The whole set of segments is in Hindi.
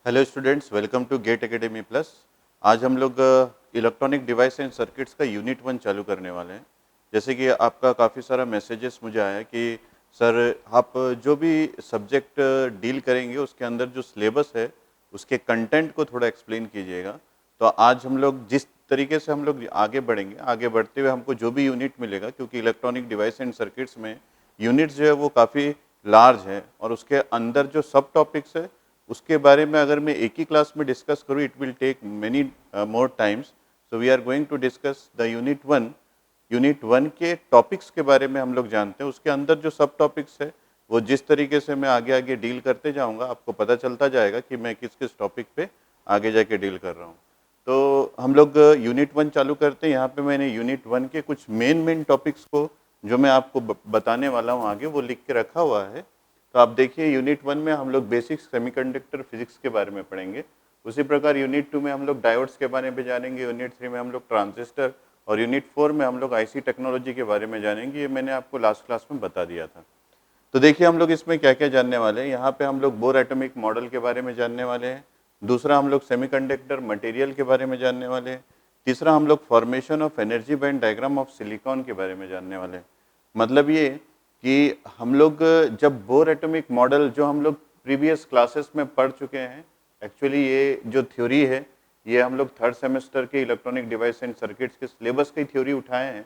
Hello students, welcome to GATE academy plus. आज हम लोग इलेक्ट्रॉनिक डिवाइस एंड सर्किट्स का यूनिट 1 चालू करने वाले हैं। जैसे कि आपका काफ़ी सारा मैसेजेस मुझे आया कि सर आप जो भी सब्जेक्ट डील करेंगे उसके अंदर जो सिलेबस है उसके कंटेंट को थोड़ा एक्सप्लेन कीजिएगा। तो आज हम लोग जिस तरीके से हम लोग आगे बढ़ेंगे, आगे बढ़ते हुए हमको जो भी यूनिट मिलेगा, क्योंकि इलेक्ट्रॉनिक डिवाइस एंड सर्किट्स में यूनिट्स जो है वो काफ़ी लार्ज है और उसके अंदर जो सब टॉपिक्स है उसके बारे में अगर मैं एक ही क्लास में डिस्कस करूँ, it will take many more times. So we are going to discuss the unit 1 के टॉपिक्स के बारे में हम लोग जानते हैं। उसके अंदर जो सब टॉपिक्स है वो जिस तरीके से मैं आगे आगे डील करते जाऊंगा, आपको पता चलता जाएगा कि मैं किस किस टॉपिक पे आगे जाके डील कर रहा हूँ। तो हम लोग यूनिट 1 चालू करते हैं। यहाँ पे मैंने यूनिट 1 के कुछ मेन टॉपिक्स को जो मैं आपको बताने वाला हूँ आगे, वो लिख के रखा हुआ है। तो आप देखिए, यूनिट 1 में हम लोग बेसिक सेमीकंडक्टर फिजिक्स के बारे में पढ़ेंगे। उसी प्रकार यूनिट 2 में हम लोग डायोड्स के बारे में जानेंगे, यूनिट 3 में हम लोग ट्रांजिस्टर, और यूनिट 4 में हम लोग आईसी टेक्नोलॉजी के बारे में जानेंगे। ये मैंने आपको लास्ट क्लास में बता दिया था। तो देखिए हम लोग इसमें क्या क्या जानने वाले हैं। यहाँ पे हम लोग बोर एटॉमिक मॉडल के बारे में जानने वाले हैं। दूसरा, हम लोग सेमीकंडक्टर मटेरियल के बारे में जानने वाले हैं। तीसरा, हम लोग formation of energy band diagram of silicon के बारे में जानने वाले हैं। मतलब ये कि हम लोग जब बोर एटॉमिक मॉडल जो हम लोग प्रीवियस क्लासेस में पढ़ चुके हैं, एक्चुअली ये जो थ्योरी है ये हम लोग थर्ड सेमेस्टर के इलेक्ट्रॉनिक डिवाइस एंड सर्किट्स के सिलेबस की थ्योरी उठाए हैं।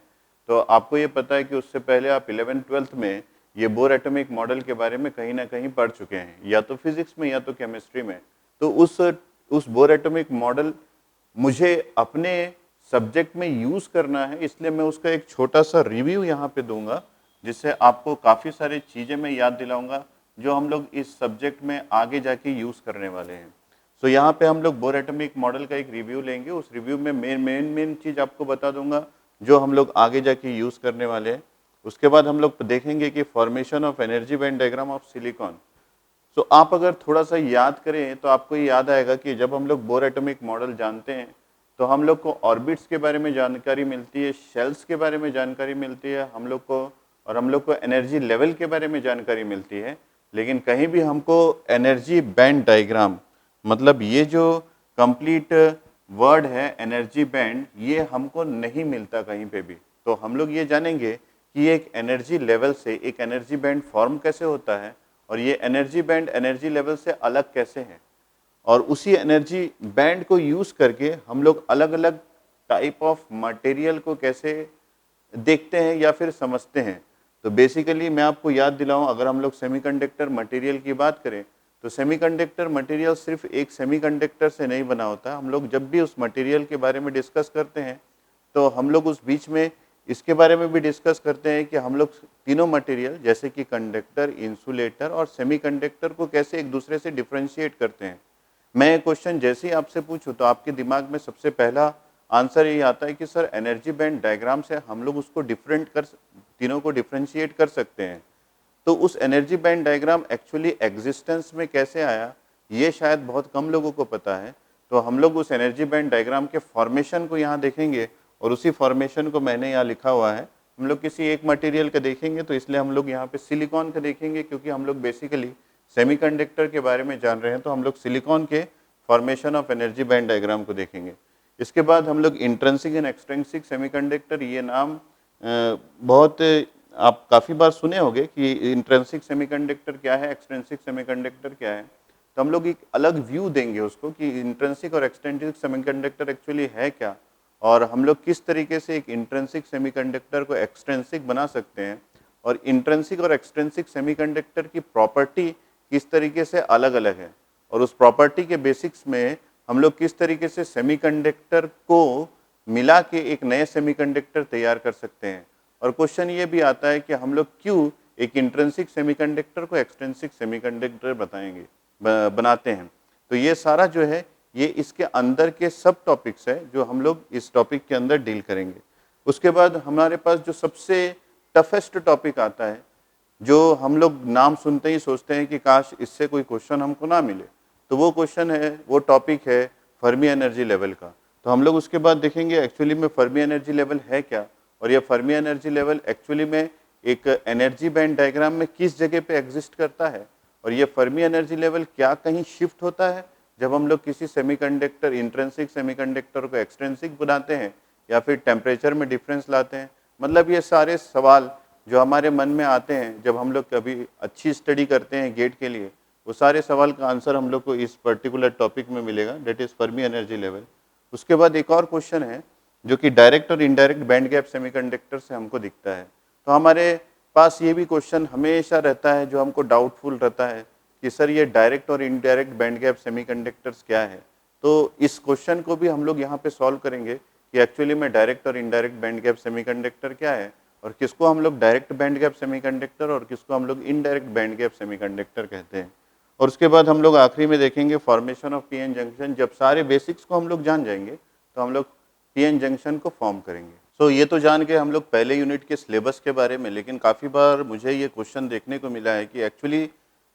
तो आपको ये पता है कि उससे पहले आप 11th-12th में ये बोर एटॉमिक मॉडल के बारे में कहीं ना कहीं पढ़ चुके हैं, या तो फिजिक्स में या तो केमिस्ट्री में। तो उस बोर एटॉमिक मॉडल मुझे अपने सब्जेक्ट में यूज़ करना है, इसलिए मैं उसका एक छोटा सा रिव्यू यहाँ पे दूंगा, जिससे आपको काफ़ी सारी चीज़ें मैं याद दिलाऊंगा जो हम लोग इस सब्जेक्ट में आगे जाके यूज़ करने वाले हैं। सो यहाँ पे हम लोग बोर एटॉमिक मॉडल का एक रिव्यू लेंगे। उस रिव्यू में मेन चीज़ आपको बता दूंगा जो हम लोग आगे जाके यूज़ करने वाले हैं। उसके बाद हम लोग देखेंगे कि formation of energy band diagram of silicon. So आप अगर थोड़ा सा याद करें तो आपको ये याद आएगा कि जब हम लोग बोर एटॉमिक मॉडल जानते हैं तो हम लोग को ऑर्बिट्स के बारे में जानकारी मिलती है, शेल्स के बारे में जानकारी मिलती है हम लोग को, और हम लोग को एनर्जी लेवल के बारे में जानकारी मिलती है। लेकिन कहीं भी हमको एनर्जी बैंड डायग्राम, मतलब ये जो कंप्लीट वर्ड है एनर्जी बैंड, ये हमको नहीं मिलता कहीं पे भी। तो हम लोग ये जानेंगे कि एक एनर्जी लेवल से एक एनर्जी बैंड फॉर्म कैसे होता है, और ये एनर्जी बैंड एनर्जी लेवल से अलग कैसे है, और उसी एनर्जी बैंड को यूज़ करके हम लोग अलग अलग टाइप ऑफ मटेरियल को कैसे देखते हैं या फिर समझते हैं। तो बेसिकली मैं आपको याद दिलाऊं, अगर हम लोग सेमीकंडक्टर मटेरियल की बात करें तो सेमीकंडक्टर मटेरियल सिर्फ एक सेमीकंडक्टर से नहीं बना होता। हम लोग जब भी उस मटेरियल के बारे में डिस्कस करते हैं तो हम लोग उस बीच में इसके बारे में भी डिस्कस करते हैं कि हम लोग तीनों मटेरियल जैसे कि कंडक्टर, इंसुलेटर और सेमीकंडक्टर को कैसे एक दूसरे से डिफ्रेंशिएट करते हैं। मैं क्वेश्चन जैसे ही आपसे पूछूं तो आपके दिमाग में सबसे पहला आंसर यही आता है कि सर एनर्जी बैंड डायग्राम से हम लोग उसको तीनों को डिफ्रेंशिएट कर सकते हैं। तो उस energy band diagram actually existence में कैसे आया, ये शायद बहुत कम लोगों को पता है। तो हम लोग उस एनर्जी बैंड डायग्राम के फॉर्मेशन को यहाँ देखेंगे, और उसी फॉर्मेशन को मैंने यहाँ लिखा हुआ है। हम लोग किसी एक मटेरियल का देखेंगे तो इसलिए हम लोग यहाँ पे सिलिकॉन का देखेंगे, क्योंकि हम लोग बेसिकली सेमीकंडक्टर के बारे में जान रहे हैं। तो हम लोग सिलिकॉन के formation of energy band diagram को देखेंगे। इसके बाद हम लोग इंट्रिंसिक एंड एक्सट्रिंसिक सेमीकंडक्टर, ये नाम बहुत आप काफ़ी बार सुने होंगे कि इंट्रिंसिक सेमीकंडक्टर क्या है, एक्सट्रिंसिक सेमीकंडक्टर क्या है। तो हम लोग एक अलग व्यू देंगे उसको कि इंट्रिंसिक और एक्सट्रिंसिक सेमीकंडक्टर एक्चुअली है क्या, और हम लोग किस तरीके से एक इंट्रिंसिक सेमीकंडक्टर को एक्सट्रिंसिक बना सकते हैं, और इंट्रिंसिक और एक्सट्रिंसिक सेमीकंडक्टर की प्रॉपर्टी किस तरीके से अलग अलग है, और उस प्रॉपर्टी के बेसिक्स में हम लोग किस तरीके से सेमीकंडक्टर को मिला के एक नए सेमीकंडक्टर तैयार कर सकते हैं। और क्वेश्चन ये भी आता है कि हम लोग क्यों एक इंट्रिंसिक सेमीकंडक्टर को एक्सट्रिंसिक सेमीकंडक्टर बनाते हैं। तो ये सारा जो है ये इसके अंदर के सब टॉपिक्स है जो हम लोग इस टॉपिक के अंदर डील करेंगे। उसके बाद हमारे पास जो सबसे टफेस्ट टॉपिक आता है, जो हम लोग नाम सुनते ही सोचते हैं कि काश इससे कोई क्वेश्चन हमको ना मिले, तो वो क्वेश्चन है, वो टॉपिक है फर्मी एनर्जी लेवल का। तो हम लोग उसके बाद देखेंगे एक्चुअली में फर्मी एनर्जी लेवल है क्या, और ये फर्मी एनर्जी लेवल एक्चुअली में एक एनर्जी बैंड डायग्राम में किस जगह पे एग्जिस्ट करता है, और ये फर्मी एनर्जी लेवल क्या कहीं शिफ्ट होता है जब हम लोग किसी सेमीकंडक्टर, इंट्रिंसिक सेमीकंडक्टर को एक्सट्रिंसिक बनाते हैं या फिर टेम्परेचर में डिफरेंस लाते हैं। मतलब ये सारे सवाल जो हमारे मन में आते हैं जब हम लोग कभी अच्छी स्टडी करते हैं गेट के लिए, वो सारे सवाल का आंसर हम लोग को इस पर्टिकुलर टॉपिक में मिलेगा, that is Fermi energy level. उसके बाद एक और क्वेश्चन है जो कि डायरेक्ट और इनडायरेक्ट बैंड गैप सेमीकंडक्टर से हमको दिखता है। तो हमारे पास ये भी क्वेश्चन हमेशा रहता है जो हमको डाउटफुल रहता है कि सर ये डायरेक्ट और इनडायरेक्ट बैंड गैप सेमीकंडक्टर्स क्या है। तो इस क्वेश्चन को भी हम लोग यहाँ पे सॉल्व करेंगे कि एक्चुअली में डायरेक्ट और इनडायरेक्ट बैंड गैप सेमीकंडक्टर क्या है और किसको हम लोग डायरेक्ट बैंड गैप सेमीकंडक्टर और किसको हम लोग इनडायरेक्ट बैंड गैप सेमीकंडक्टर कहते हैं। और उसके बाद हम लोग आखिरी में देखेंगे फॉर्मेशन ऑफ पीएन जंक्शन। जब सारे बेसिक्स को हम लोग जान जाएंगे तो हम लोग पीएन जंक्शन को फॉर्म करेंगे। सो ये तो जान के हम लोग पहले यूनिट के सिलेबस के बारे में, लेकिन काफ़ी बार मुझे ये क्वेश्चन देखने को मिला है कि एक्चुअली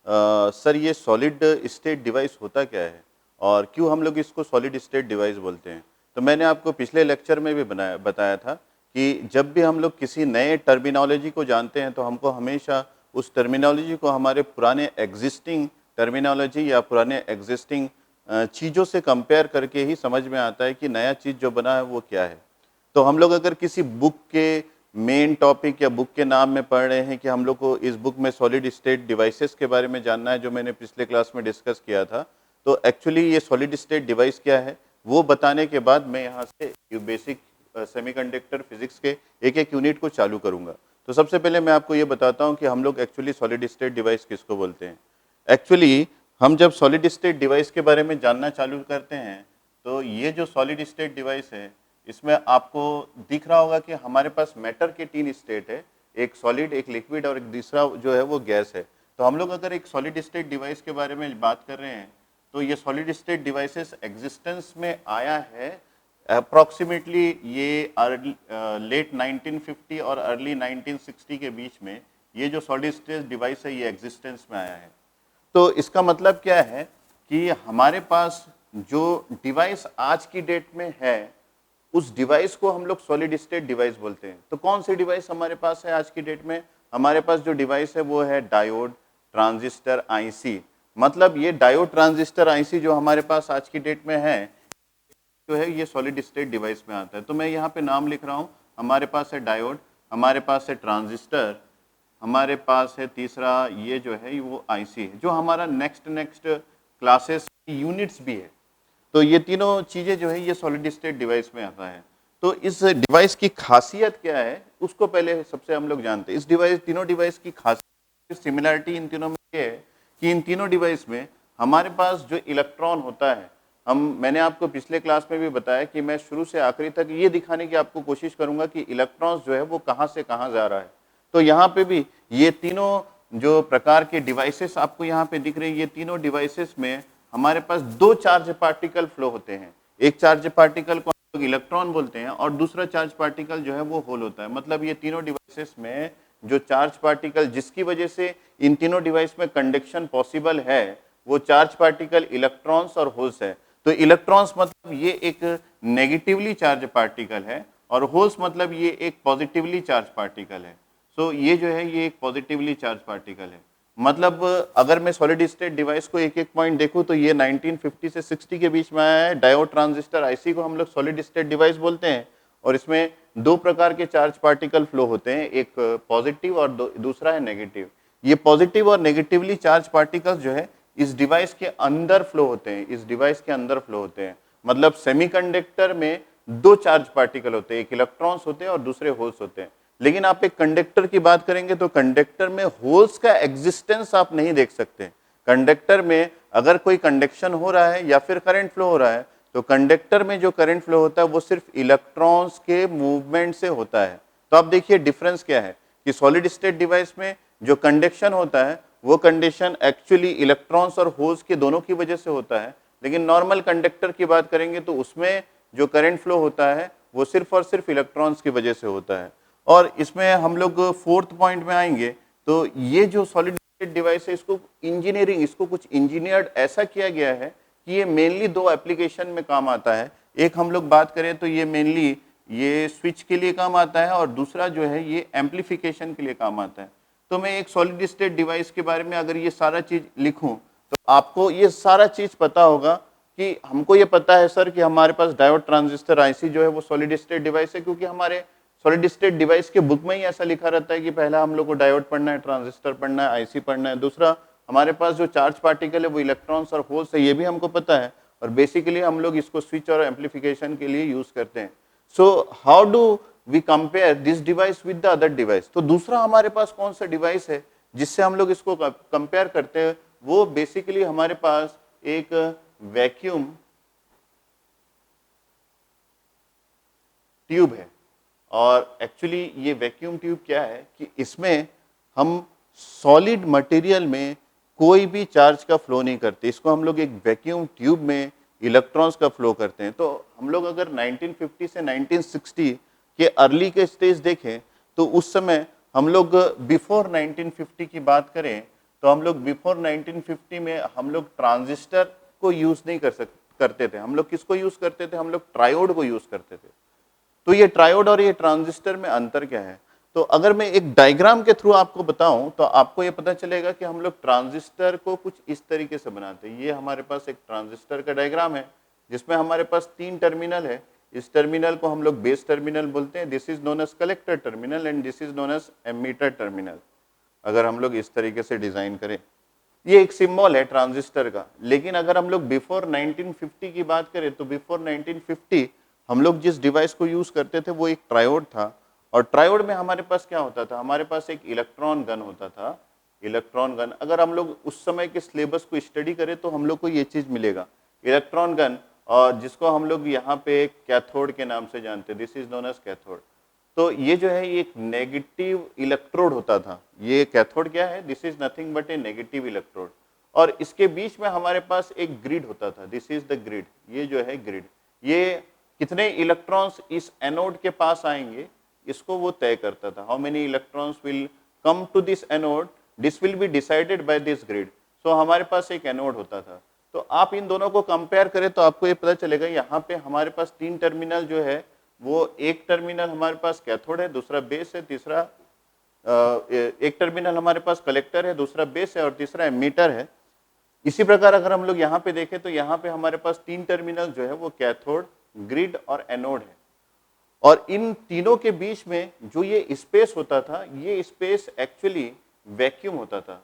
सर ये सॉलिड स्टेट डिवाइस होता क्या है और क्यों हम लोग इसको सॉलिड स्टेट डिवाइस बोलते हैं। तो मैंने आपको पिछले लेक्चर में भी बताया था कि जब भी हम लोग किसी नए टर्मिनोलॉजी को जानते हैं तो हमको हमेशा उस टर्मिनोलॉजी को हमारे पुराने एग्जिस्टिंग टर्मिनोलॉजी या पुराने एग्जिस्टिंग चीज़ों से कंपेयर करके ही समझ में आता है कि नया चीज़ जो बना है वो क्या है। तो हम लोग अगर किसी बुक के मेन टॉपिक या बुक के नाम में पढ़ रहे हैं कि हम लोग को इस बुक में सॉलिड स्टेट डिवाइसेस के बारे में जानना है, जो मैंने पिछले क्लास में डिस्कस किया था, तो एक्चुअली ये सॉलिड स्टेट डिवाइस क्या है वो बताने के बाद मैं यहाँ से बेसिक सेमीकंडक्टर फिजिक्स के एक एक यूनिट को चालू करूँगा। तो सबसे पहले मैं आपको ये बताता हूँ कि हम लोग एक्चुअली सॉलिड स्टेट डिवाइस किसको बोलते हैं। एक्चुअली हम जब सॉलिड स्टेट डिवाइस के बारे में जानना चालू करते हैं तो ये जो सॉलिड स्टेट डिवाइस है इसमें आपको दिख रहा होगा कि हमारे पास मैटर के 3 स्टेट है, एक सॉलिड, एक लिक्विड और एक दूसरा जो है वो गैस है। तो हम लोग अगर एक सॉलिड स्टेट डिवाइस के बारे में बात कर रहे हैं तो ये सॉलिड स्टेट डिवाइसेस एग्जिस्टेंस में आया है अप्रॉक्सीमेटली ये लेट 1950 और अर्ली 1960 के बीच में ये जो सॉलिड स्टेट डिवाइस है ये एग्जिस्टेंस में आया है। तो इसका मतलब क्या है कि हमारे पास जो डिवाइस आज की डेट में है उस डिवाइस को हम लोग सॉलिड स्टेट डिवाइस बोलते हैं। तो कौन सी डिवाइस हमारे पास है आज की डेट में? हमारे पास जो डिवाइस है वो है डायोड, ट्रांजिस्टर, आईसी। मतलब ये डायोड, ट्रांजिस्टर, आईसी जो हमारे पास आज की डेट में है जो है ये सॉलिड स्टेट डिवाइस में आता है। तो मैं यहाँ पे नाम लिख रहा हूँ, हमारे पास है डायोड, हमारे पास है ट्रांजिस्टर, हमारे पास है तीसरा ये जो है वो आईसी है, जो हमारा नेक्स्ट क्लासेस यूनिट्स भी है। तो ये तीनों चीज़ें जो है ये सॉलिड स्टेट डिवाइस में आता है। तो इस डिवाइस की खासियत क्या है उसको पहले सबसे हम लोग जानते हैं। इस डिवाइस, तीनों डिवाइस की खासियत, सिमिलरिटी इन तीनों में ये है कि इन तीनों डिवाइस में हमारे पास जो इलेक्ट्रॉन होता है, मैंने आपको पिछले क्लास में भी बताया कि मैं शुरू से आखिरी तक ये दिखाने की आपको कोशिश करूंगा कि इलेक्ट्रॉन्स जो है वो कहाँ से कहाँ जा रहा है। तो यहाँ पे भी ये तीनों जो प्रकार के डिवाइसेस आपको यहाँ पे दिख रहे हैं, ये तीनों डिवाइसेस में हमारे पास 2 चार्ज पार्टिकल फ्लो होते हैं। एक चार्ज पार्टिकल को हम लोग इलेक्ट्रॉन बोलते हैं और दूसरा चार्ज पार्टिकल जो है वो होल होता है। मतलब ये तीनों डिवाइसेस में जो चार्ज पार्टिकल जिसकी वजह से इन तीनों डिवाइस में कंडक्शन पॉसिबल है वो चार्ज पार्टिकल इलेक्ट्रॉन्स और होल्स है। तो इलेक्ट्रॉन्स मतलब ये एक नेगेटिवली चार्ज पार्टिकल है और होल्स मतलब ये एक पॉजिटिवली चार्ज पार्टिकल है। सो ये जो है ये एक पॉजिटिवली चार्ज पार्टिकल है। मतलब अगर मैं सॉलिड स्टेट डिवाइस को एक एक पॉइंट देखूं तो ये 1950 से 60 के बीच में आया है। डायोड, ट्रांजिस्टर, आईसी को हम लोग सॉलिड स्टेट डिवाइस बोलते हैं और इसमें 2 प्रकार के चार्ज पार्टिकल फ्लो होते हैं, एक पॉजिटिव और दूसरा है नेगेटिव। ये पॉजिटिव और नेगेटिवली चार्ज पार्टिकल्स जो है इस डिवाइस के अंदर फ्लो होते हैं, इस डिवाइस के अंदर फ्लो होते हैं। मतलब सेमीकंडक्टर में 2 चार्ज पार्टिकल होते हैं, एक इलेक्ट्रॉन्स होते हैं और दूसरे होल्स होते हैं। लेकिन आप एक कंडक्टर की बात करेंगे तो कंडक्टर में होल्स का एग्जिस्टेंस आप नहीं देख सकते। कंडक्टर में अगर कोई कंडक्शन हो रहा है या फिर करंट फ्लो हो रहा है तो कंडक्टर में जो करंट फ्लो होता है वो सिर्फ इलेक्ट्रॉन्स के मूवमेंट से होता है। तो आप देखिए डिफरेंस क्या है कि सॉलिड स्टेट डिवाइस में जो कंडक्शन होता है वो कंडक्शन एक्चुअली इलेक्ट्रॉन्स और होल्स के दोनों की वजह से होता है। लेकिन नॉर्मल कंडक्टर की बात करेंगे तो उसमें जो करंट फ्लो होता है वो सिर्फ और सिर्फ इलेक्ट्रॉन्स की वजह से होता है। और इसमें हम लोग 4th पॉइंट में आएंगे तो ये जो सॉलिड स्टेट डिवाइस है इसको इंजीनियरिंग, इसको कुछ इंजीनियर्ड ऐसा किया गया है कि ये मेनली 2 एप्लीकेशन में काम आता है। एक हम लोग बात करें तो ये मेनली ये स्विच के लिए काम आता है और दूसरा जो है ये एम्पलीफिकेशन के लिए काम आता है। तो मैं एक सॉलिड स्टेट डिवाइस के बारे में अगर ये सारा चीज लिखूं तो आपको ये सारा चीज पता होगा कि हमको ये पता है सर कि हमारे पास डायोड ट्रांजिस्टर आईसी जो है वो सॉलिड स्टेट डिवाइस है, क्योंकि हमारे सॉलिड स्टेट डिवाइस के बुक में ही ऐसा लिखा रहता है कि पहला हम लोग को डायोड पढ़ना है, ट्रांजिस्टर पढ़ना है, आईसी पढ़ना है। दूसरा, हमारे पास जो चार्ज पार्टिकल है वो इलेक्ट्रॉन्स और होल्स है, ये भी हमको पता है, और बेसिकली हम लोग इसको स्विच और एम्पलीफिकेशन के लिए यूज करते हैं। So how do we compare this device with the other device? तो दूसरा हमारे पास कौन सा डिवाइस है जिससे हम लोग इसको कंपेयर करते हैं? वो बेसिकली हमारे पास एक वैक्यूम ट्यूब है। और एक्चुअली ये वैक्यूम ट्यूब क्या है कि इसमें हम सॉलिड मटेरियल में कोई भी चार्ज का फ्लो नहीं करते, इसको हम लोग एक वैक्यूम ट्यूब में इलेक्ट्रॉन्स का फ्लो करते हैं। तो हम लोग अगर 1950 से 1960 के अर्ली के स्टेज देखें तो उस समय हम लोग बिफोर 1950 की बात करें तो हम लोग बिफोर 1950 में हम लोग ट्रांजिस्टर को यूज नहीं करते थे। हम लोग किसको यूज करते थे? हम लोग ट्रायोड को यूज करते थे। तो ये ट्रायोड और ये ट्रांजिस्टर में अंतर क्या है? तो अगर मैं एक डायग्राम के थ्रू आपको बताऊं तो आपको ये पता चलेगा कि हम लोग ट्रांजिस्टर को कुछ इस तरीके से बनाते हैं। ये हमारे पास एक ट्रांजिस्टर का डायग्राम है जिसमें हमारे पास 3 टर्मिनल है। इस टर्मिनल को हम लोग बेस टर्मिनल बोलते हैं, this is known as collector terminal and this is known as emitter terminal. अगर हम लोग इस तरीके से डिजाइन करें, ये एक सिंबल है ट्रांजिस्टर का। लेकिन अगर हम लोग बिफोर 1950 की बात करें तो बिफोर 1950 हम लोग जिस डिवाइस को यूज करते थे वो एक ट्रायोड था। और ट्रायोड में हमारे पास क्या होता था? हमारे पास एक इलेक्ट्रॉन गन होता था। इलेक्ट्रॉन गन, अगर हम लोग उस समय के सिलेबस को स्टडी करें तो हम लोग को ये चीज मिलेगा, इलेक्ट्रॉन गन, और जिसको हम लोग यहाँ पे कैथोड के नाम से जानते हैं, this is known as cathode. तो ये जो है ये एक नेगेटिव इलेक्ट्रोड होता था। ये कैथोड क्या है? This is nothing but A negative electrode. और इसके बीच में हमारे पास एक ग्रिड होता था, दिस इज द ग्रिड। ये जो है ग्रिड, ये कितने इलेक्ट्रॉन्स इस एनोड के पास आएंगे इसको वो तय करता था। How many electrons will come to this anode, this will be decided by this grid. So हमारे पास एक एनोड होता था। तो आप इन दोनों को कंपेयर करें तो आपको ये पता चलेगा, यहाँ पे हमारे पास 3 टर्मिनल जो है वो, एक टर्मिनल हमारे पास कैथोड है, दूसरा बेस है, तीसरा एक टर्मिनल हमारे पास कलेक्टर है, दूसरा बेस है और तीसरा एमीटर है। इसी प्रकार अगर हम लोग यहाँ पे देखें तो यहाँ पे हमारे पास 3 टर्मिनल जो है वो कैथोड, ग्रिड और एनोड है। और इन तीनों के बीच में जो ये स्पेस होता था, ये स्पेस एक्चुअली वैक्यूम होता था।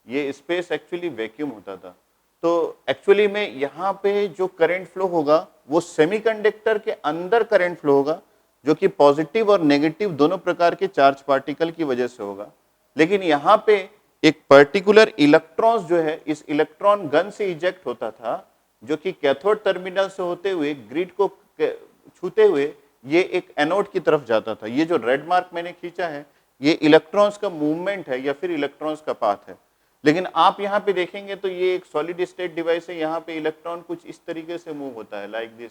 ये स्पेस एक्चुअली वैक्यूम होता था। तो एक्चुअली में यहाँ पे जो करंट फ्लो होगा वो सेमीकंडक्टर के अंदर करंट फ्लो होगा, जो कि पॉजिटिव और नेगेटिव दोनों प्रकार के चार्ज पार्टिकल की वजह से होगा। लेकिन यहाँ पे एक पर्टिकुलर इलेक्ट्रॉन्स जो है इस इलेक्ट्रॉन गन से इजेक्ट होता था, जो कि कैथोड टर्मिनल से होते हुए ग्रिड को छूते हुए ये एक एनोड की तरफ जाता था। ये जो रेड मार्क मैंने खींचा है ये इलेक्ट्रॉन्स का मूवमेंट है या फिर इलेक्ट्रॉन्स का पाथ है। लेकिन आप यहाँ पे देखेंगे तो ये एक सॉलिड स्टेट डिवाइस है। यहाँ पे इलेक्ट्रॉन कुछ इस तरीके से मूव होता है, like this.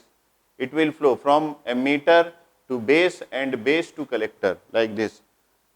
It will flow from emitter to base and base to collector, like this.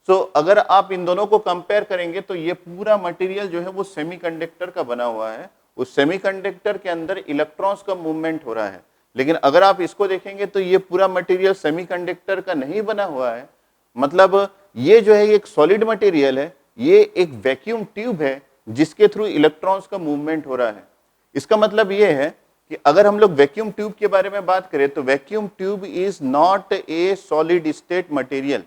So अगर आप इन दोनों को कंपेयर करेंगे तो ये पूरा मटेरियल जो है वो सेमीकंडक्टर का बना हुआ है। उस सेमीकंडक्टर के अंदर इलेक्ट्रॉन्स का मूवमेंट हो रहा है। लेकिन अगर आप इसको देखेंगे तो ये पूरा मटेरियल सेमीकंडक्टर का नहीं बना हुआ है। मतलब ये जो है एक सॉलिड मटेरियल है, ये एक वैक्यूम ट्यूब है जिसके थ्रू इलेक्ट्रॉन्स का मूवमेंट हो रहा है। इसका मतलब ये है कि अगर हम लोग वैक्यूम ट्यूब के बारे में बात करें तो vacuum tube is not a solid state material.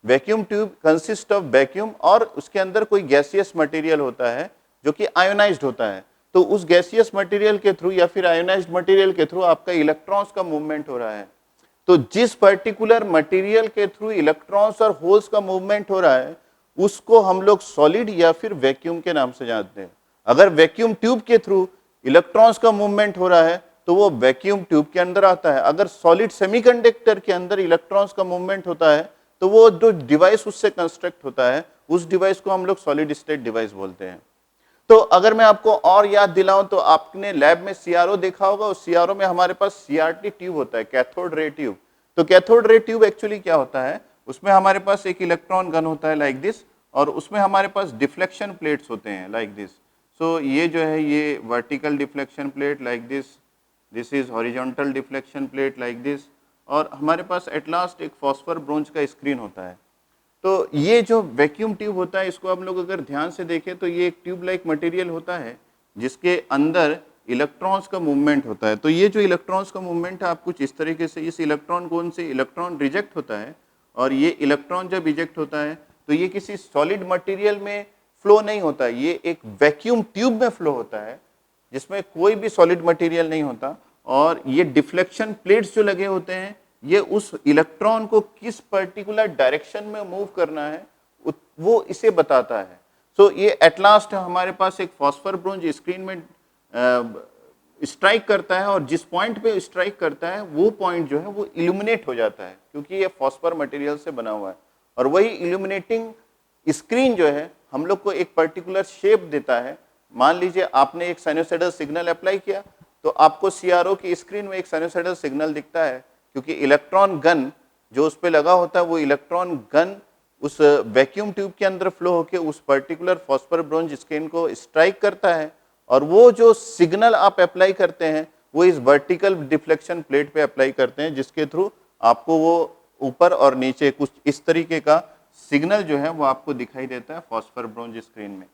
Vacuum tube consist of vacuum और उसके अंदर कोई गैसियस मटेरियल होता है जो कि आयोनाइज्ड होता है। तो उस गैसियस मटेरियल के थ्रू या फिर आयोनाइज्ड मटेरियल के थ्रू आपका इलेक्ट्रॉन्स का मूवमेंट हो रहा है। तो जिस पर्टिकुलर मटेरियल के थ्रू इलेक्ट्रॉन्स और होल्स का मूवमेंट हो रहा है उसको हम लोग सॉलिड या फिर वैक्यूम के नाम से जानते हैं। अगर वैक्यूम ट्यूब के थ्रू इलेक्ट्रॉन्स का मूवमेंट हो रहा है तो वो वैक्यूम ट्यूब के अंदर आता है। अगर सॉलिड सेमीकंडक्टर के अंदर इलेक्ट्रॉन्स का मूवमेंट होता है तो वो जो डिवाइस उससे कंस्ट्रक्ट होता है उस डिवाइस को हम लोग सॉलिड स्टेट डिवाइस बोलते हैं। तो अगर मैं आपको और याद दिलाऊं तो आपने लैब में सीआरओ देखा होगा। उस सीआरओ में हमारे पास सीआरटी ट्यूब होता है, कैथोड रे ट्यूब। तो कैथोड रे ट्यूब एक्चुअली क्या होता है, उसमें हमारे पास एक इलेक्ट्रॉन गन होता है लाइक दिस, और उसमें हमारे पास डिफ्लेक्शन प्लेट्स होते हैं लाइक दिस। सो ये जो है ये vertical deflection plate like this, this is horizontal deflection plate like this, और हमारे पास एट लास्ट एक फॉस्फर ब्रोंज का स्क्रीन होता है। तो ये जो वैक्यूम ट्यूब होता है इसको हम लोग अगर ध्यान से देखें तो ये एक ट्यूब लाइक मटेरियल होता है जिसके अंदर इलेक्ट्रॉन्स का मूवमेंट होता है। तो ये जो इलेक्ट्रॉन्स का मूवमेंट है, आप कुछ इस तरीके से, इस इलेक्ट्रॉन कौन से इलेक्ट्रॉन रिजेक्ट होता है, और ये इलेक्ट्रॉन जब इजेक्ट होता है तो ये किसी सॉलिड मटेरियल में फ्लो नहीं होता है, ये एक वैक्यूम ट्यूब में फ्लो होता है जिसमें कोई भी सॉलिड मटेरियल नहीं होता। और ये डिफ्लेक्शन प्लेट्स जो लगे होते हैं, ये उस इलेक्ट्रॉन को किस पर्टिकुलर डायरेक्शन में मूव करना है वो इसे बताता है। सो ये एट लास्ट हमारे पास एक फॉस्फर ब्रोंज स्क्रीन में स्ट्राइक करता है, और जिस पॉइंट पे स्ट्राइक करता है वो पॉइंट जो है वो इल्यूमिनेट हो जाता है, क्योंकि ये फॉस्फर मटेरियल से बना हुआ है। और वही इल्यूमिनेटिंग स्क्रीन जो है हम लोग को एक पर्टिकुलर शेप देता है। मान लीजिए आपने एक साइनोसाइडल सिग्नल अप्लाई किया तो आपको सीआरओ की स्क्रीन में एक साइनोसाइडल सिग्नल दिखता है, क्योंकि इलेक्ट्रॉन गन जो उस पर लगा होता है वो इलेक्ट्रॉन गन उस वैक्यूम ट्यूब के अंदर फ्लो होकर उस पर्टिकुलर फॉस्फर ब्रोंज स्क्रीन को स्ट्राइक करता है, और वो जो सिग्नल आप अप्लाई करते हैं वो इस वर्टिकल डिफ्लेक्शन प्लेट पे अप्लाई करते हैं, जिसके थ्रू आपको वो ऊपर और नीचे कुछ इस तरीके का सिग्नल जो है वो आपको दिखाई देता है फॉस्फर ब्रोंज स्क्रीन में।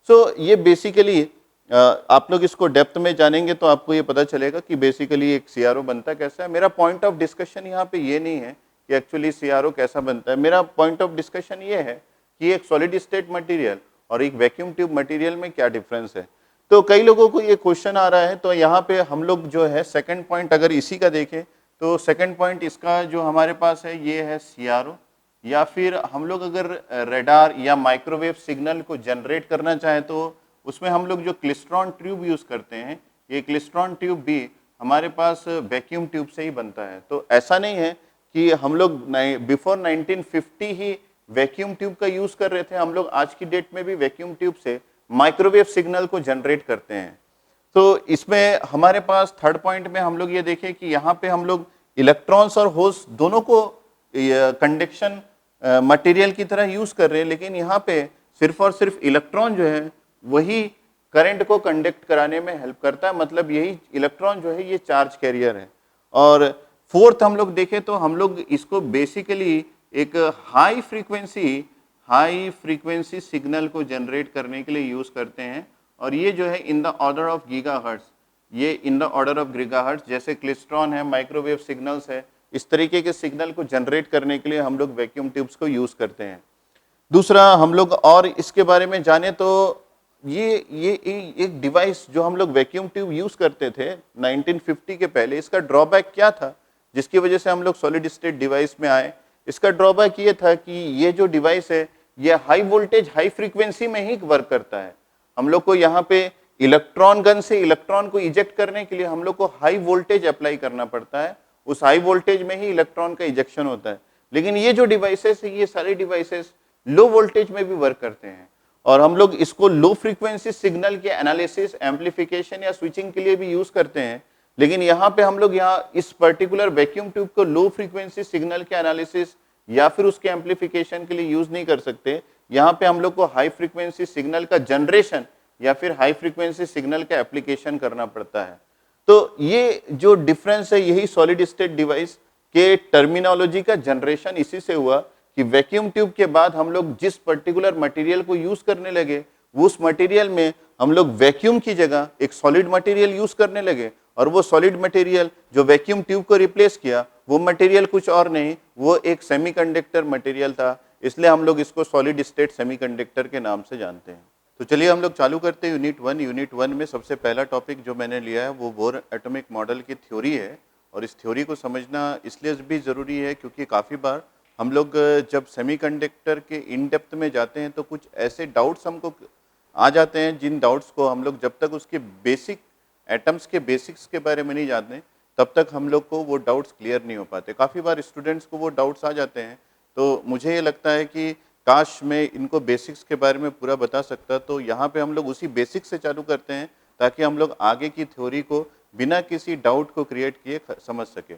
सो ये बेसिकली आप लोग इसको डेप्थ में जानेंगे तो आपको ये पता चलेगा कि बेसिकली एक सीआरओ बनता कैसा है। मेरा पॉइंट ऑफ डिस्कशन यहाँ पे ये नहीं है कि एक्चुअली सीआरओ कैसा बनता है, मेरा पॉइंट ऑफ डिस्कशन ये है कि एक सॉलिड स्टेट मटेरियल और एक वैक्यूम ट्यूब मटेरियल में क्या डिफरेंस है। तो कई लोगों को ये क्वेश्चन आ रहा है, तो यहाँ पे हम लोग जो है सेकंड पॉइंट अगर इसी का देखें तो सेकंड पॉइंट इसका जो हमारे पास है ये है सीआरओ, या फिर हम लोग अगर रेडार या माइक्रोवेव सिग्नल को जनरेट करना चाहें तो उसमें हम लोग जो क्लिस्ट्रॉन ट्यूब यूज करते हैं, ये क्लिस्ट्रॉन ट्यूब भी हमारे पास वैक्यूम ट्यूब से ही बनता है। तो ऐसा नहीं है कि हम लोग बिफोर 1950 ही वैक्यूम ट्यूब का यूज कर रहे थे, हम लोग आज की डेट में भी वैक्यूम ट्यूब से माइक्रोवेव सिग्नल को जनरेट करते हैं। तो इसमें हमारे पास थर्ड पॉइंट में हम लोग ये देखें कि यहाँ पे हम लोग इलेक्ट्रॉन्स और होल्स दोनों को कंडक्शन मटेरियल की तरह यूज कर रहे हैं, लेकिन यहाँ पे सिर्फ और सिर्फ इलेक्ट्रॉन जो है वही करंट को कंडक्ट कराने में हेल्प करता है, मतलब यही इलेक्ट्रॉन जो है ये चार्ज कैरियर है। और फोर्थ हम लोग देखें तो हम लोग इसको बेसिकली एक हाई फ्रीक्वेंसी सिग्नल को जनरेट करने के लिए यूज करते हैं, और ये जो है in the order of gigahertz, ये in the order of gigahertz, जैसे क्लिस्ट्रॉन है, माइक्रोवेव सिग्नल्स है, इस तरीके के सिग्नल को जनरेट करने के लिए हम लोग वैक्यूम ट्यूब्स को यूज करते हैं। दूसरा हम लोग और इसके बारे में जाने तो ये एक डिवाइस जो हम लोग वैक्यूम ट्यूब यूज करते थे 1950 के पहले, इसका ड्रॉबैक क्या था जिसकी वजह से हम लोग सॉलिड स्टेट डिवाइस में आए। इसका ड्रॉबैक ये था कि ये जो डिवाइस है ये हाई वोल्टेज हाई फ्रीक्वेंसी में ही वर्क करता है। हम लोग को यहाँ पे इलेक्ट्रॉन गन से इलेक्ट्रॉन को इजेक्ट करने के लिए हम लोग को हाई वोल्टेज अप्लाई करना पड़ता है, उस हाई वोल्टेज में ही इलेक्ट्रॉन का इजेक्शन होता है। लेकिन ये जो डिवाइसेस है ये सारे डिवाइसेस लो वोल्टेज में भी वर्क करते हैं, और हम लोग इसको लो फ्रीक्वेंसी सिग्नल के एनालिसिस, एम्पलीफिकेशन या स्विचिंग के लिए भी यूज करते हैं। लेकिन यहाँ पे हम लोग यहाँ इस पर्टिकुलर वैक्यूम ट्यूब को लो फ्रीक्वेंसी सिग्नल के एनालिसिस या फिर उसके एम्पलीफिकेशन के लिए यूज नहीं कर सकते। यहाँ पे हम लोग को हाई फ्रीक्वेंसी सिग्नल का जनरेशन या फिर हाई फ्रीक्वेंसी सिग्नल का एप्लीकेशन करना पड़ता है। तो ये जो डिफरेंस है यही सॉलिड स्टेट डिवाइस के टर्मिनोलॉजी का जनरेशन इसी से हुआ कि वैक्यूम ट्यूब के बाद हम लोग जिस पर्टिकुलर मटेरियल को यूज करने लगे उस मटेरियल में हम लोग वैक्यूम की जगह एक सॉलिड मटेरियल यूज करने लगे, और वो सॉलिड मटेरियल जो वैक्यूम ट्यूब को रिप्लेस किया वो मटेरियल कुछ और नहीं, वो एक सेमीकंडक्टर मटेरियल था। इसलिए हम लोग इसको सॉलिड स्टेट सेमीकंडक्टर के नाम से जानते हैं। तो चलिए हम लोग चालू करते हैं यूनिट 1। यूनिट 1 में सबसे पहला टॉपिक जो मैंने लिया है वो बोर एटॉमिक मॉडल की थ्योरी है, और इस थ्योरी को समझना इसलिए भी ज़रूरी है क्योंकि काफ़ी बार हम लोग जब सेमीकंडक्टर के इन डेप्थ में जाते हैं तो कुछ ऐसे डाउट्स हमको आ जाते हैं जिन डाउट्स को हम लोग जब तक उसके बेसिक एटम्स के बेसिक्स के बारे में नहीं जानते तब तक हम लोग को वो डाउट्स क्लियर नहीं हो पाते। काफ़ी बार स्टूडेंट्स को वो डाउट्स आ जाते हैं, तो मुझे ये लगता है कि काश मैं इनको बेसिक्स के बारे में पूरा बता सकता। तो यहाँ पे हम लोग उसी बेसिक्स से चालू करते हैं ताकि हम लोग आगे की थ्योरी को बिना किसी डाउट को क्रिएट किए समझ सके।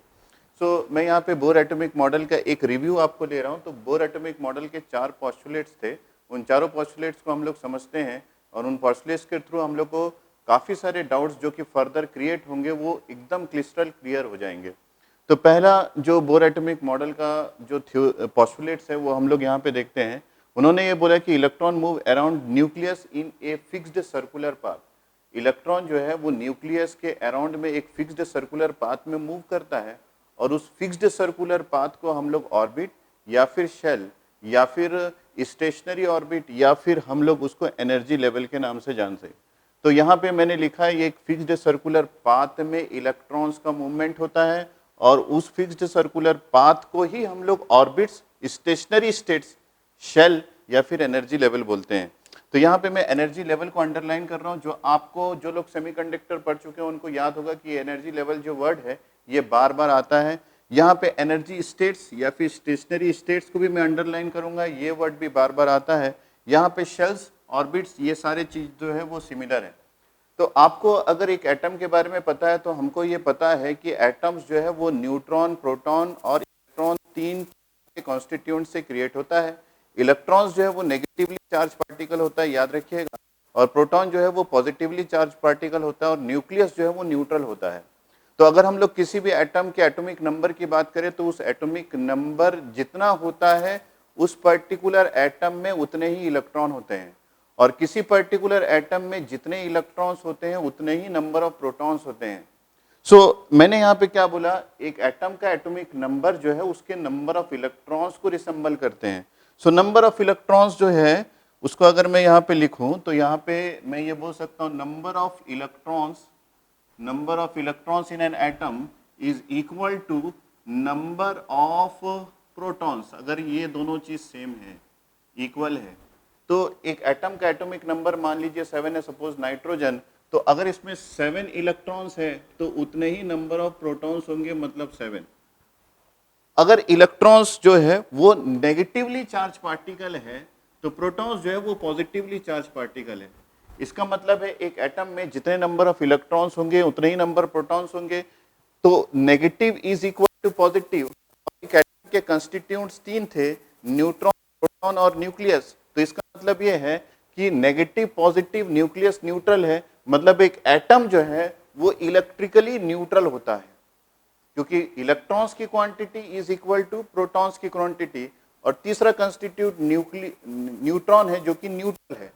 मैं यहाँ पे बोर एटॉमिक मॉडल का एक रिव्यू आपको ले रहा हूँ। तो बोर एटॉमिक मॉडल के 4 पोस्टुलेट्स थे, उन चारों पोस्टुलेट्स को हम लोग समझते हैं, और उन पोस्टुलेट्स के थ्रू हम लोग को काफ़ी सारे डाउट्स जो कि फर्दर क्रिएट होंगे वो एकदम क्रिस्टल क्लियर हो जाएंगे। तो पहला जो बोर एटॉमिक मॉडल का जो पोस्टुलेट्स है वो हम लोग यहाँ पे देखते हैं। उन्होंने ये बोला कि electron move around nucleus in a fixed circular path. Electron जो है वो न्यूक्लियस के अराउंड में एक फिक्स्ड सर्कुलर पाथ में मूव करता है और उस फिक्स्ड सर्कुलर पाथ को हम लोग ऑर्बिट या फिर शेल या फिर स्टेशनरी ऑर्बिट या फिर हम लोग उसको एनर्जी लेवल के नाम से जानते हैं। तो यहाँ पे मैंने लिखा है ये एक फिक्स्ड सर्कुलर पाथ में इलेक्ट्रॉन्स का मूवमेंट होता है और उस फिक्स्ड सर्कुलर पाथ को ही हम लोग ऑर्बिट्स, स्टेशनरी स्टेट्स, शेल या फिर एनर्जी लेवल बोलते हैं। तो यहाँ पे मैं एनर्जी लेवल को अंडरलाइन कर रहा हूँ। जो आपको जो लोग सेमीकंडक्टर पढ़ चुके हैं उनको याद होगा कि एनर्जी लेवल जो वर्ड है ये बार बार आता है। यहाँ पे एनर्जी स्टेट्स या फिर स्टेशनरी स्टेट्स को भी मैं अंडरलाइन करूंगा, ये वर्ड भी बार बार आता है। यहाँ पे शेल्स, ऑर्बिट्स, ये सारे चीज जो है वो सिमिलर है। तो आपको अगर एक एटम के बारे में पता है तो हमको ये पता है कि एटम्स जो है वो न्यूट्रॉन, प्रोटॉन और इलेक्ट्रॉन तीन के कॉन्स्टिट्यूएंट से क्रिएट होता है। इलेक्ट्रॉन्स जो है वो नेगेटिवली चार्ज पार्टिकल होता है, याद रखिएगा, और प्रोटॉन जो है वो पॉजिटिवली चार्ज पार्टिकल होता है और न्यूक्लियस जो है वो न्यूट्रल होता है। तो अगर हम लोग किसी भी एटम के एटॉमिक नंबर की बात करें तो उस एटॉमिक नंबर जितना होता है उस पर्टिकुलर एटम में उतने ही इलेक्ट्रॉन होते हैं और किसी पर्टिकुलर एटम में जितने इलेक्ट्रॉन्स होते हैं उतने ही नंबर ऑफ प्रोटॉन्स होते हैं। सो मैंने यहाँ पे क्या बोला, एक एटम का एटॉमिक नंबर जो है उसके नंबर ऑफ इलेक्ट्रॉन्स को रिसेंबल करते हैं। सो नंबर ऑफ इलेक्ट्रॉन्स जो है उसको अगर मैं यहाँ पे लिखूं तो यहाँ पे मैं ये बोल सकता हूँ number of electrons in an atom is equal to number of protons। अगर ये दोनों चीज सेम है, इक्वल है, तो एक एटम का एटॉमिक नंबर मान लीजिए 7 है, सपोज नाइट्रोजन, तो अगर इसमें 7 इलेक्ट्रॉन्स है तो उतने ही नंबर ऑफ प्रोटॉन्स होंगे, मतलब 7। अगर इलेक्ट्रॉन्स जो है वो नेगेटिवली चार्ज पार्टिकल है तो प्रोटॉन्स जो है वो पॉजिटिवली चार्ज पार्टिकल है। इसका मतलब है एक एटम में जितने नंबर ऑफ इलेक्ट्रॉन्स होंगे उतने ही नंबर प्रोटॉन्स होंगे। तो negative is equal to positive. एक एटम के कंस्टिट्यूएंट्स तीन थे, न्यूट्रॉन, प्रोटॉन और न्यूक्लियस। तो इसका मतलब ये है कि नेगेटिव, पॉजिटिव, न्यूक्लियस न्यूट्रल है, मतलब एक एटम जो है वो इलेक्ट्रिकली न्यूट्रल होता है क्योंकि इलेक्ट्रॉन्स की quantity is equal to protons की क्वांटिटी। और तीसरा कंस्टिट्यूट न्यूट्रॉन है जो कि न्यूट्रल है।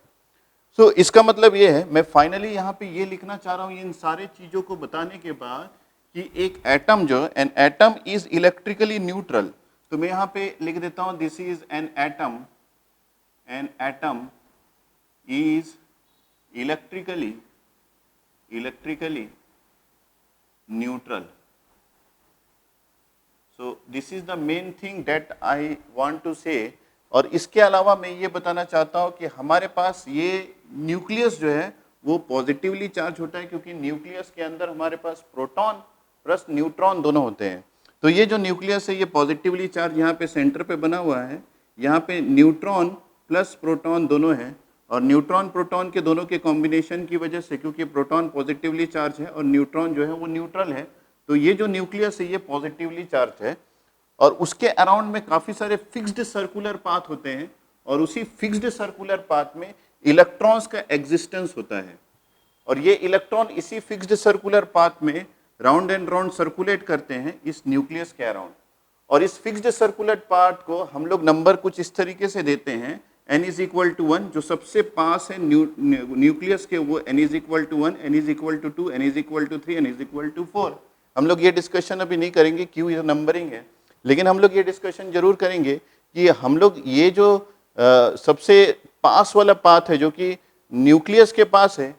सो इसका मतलब ये है, मैं फाइनली यहाँ पे ये लिखना चाह रहा हूँ इन सारे चीजों को बताने के बाद कि एक एटम जो, an atom is electrically neutral. तो मैं यहाँ पे लिख देता हूँ this is an atom is electrically neutral. So this is the main thing that I want to say। और इसके अलावा मैं ये बताना चाहता हूँ कि हमारे पास ये न्यूक्लियस जो है वो पॉजिटिवली चार्ज होता है क्योंकि न्यूक्लियस के अंदर हमारे पास प्रोटॉन प्लस न्यूट्रॉन दोनों होते हैं। तो ये जो न्यूक्लियस है ये पॉजिटिवली चार्ज यहाँ पे सेंटर पे बना हुआ है, यहाँ पे न्यूट्रॉन प्लस प्रोटॉन दोनों हैं और न्यूट्रॉन प्रोटॉन के दोनों के कॉम्बिनेशन की वजह से, क्योंकि प्रोटॉन पॉजिटिवली चार्ज है और न्यूट्रॉन जो है वो न्यूट्रल है, तो ये जो न्यूक्लियस है ये पॉजिटिवली चार्ज है और उसके अराउंड में काफी सारे फिक्स्ड सर्कुलर पाथ होते हैं और उसी फिक्स्ड सर्कुलर पाथ में इलेक्ट्रॉन्स का एग्जिस्टेंस होता है और ये इलेक्ट्रॉन इसी फिक्स्ड सर्कुलर पाथ में राउंड एंड राउंड सर्कुलेट करते हैं इस न्यूक्लियस के अराउंड। और इस फिक्स्ड सर्कुलर पाथ को हम लोग नंबर कुछ इस तरीके से देते हैं, n इज इक्वल टू 1, जो सबसे पास है न्यूक्लियस के वो n is equal to 1, n is equal to 2, n is equal to 3, n is equal to 4। हम लोग ये डिस्कशन अभी नहीं करेंगे क्यों ये नंबरिंग है, लेकिन हम लोग ये डिस्कशन जरूर करेंगे कि हम लोग ये जो सबसे पास वाला पाथ है जो कि न्यूक्लियस के पास है,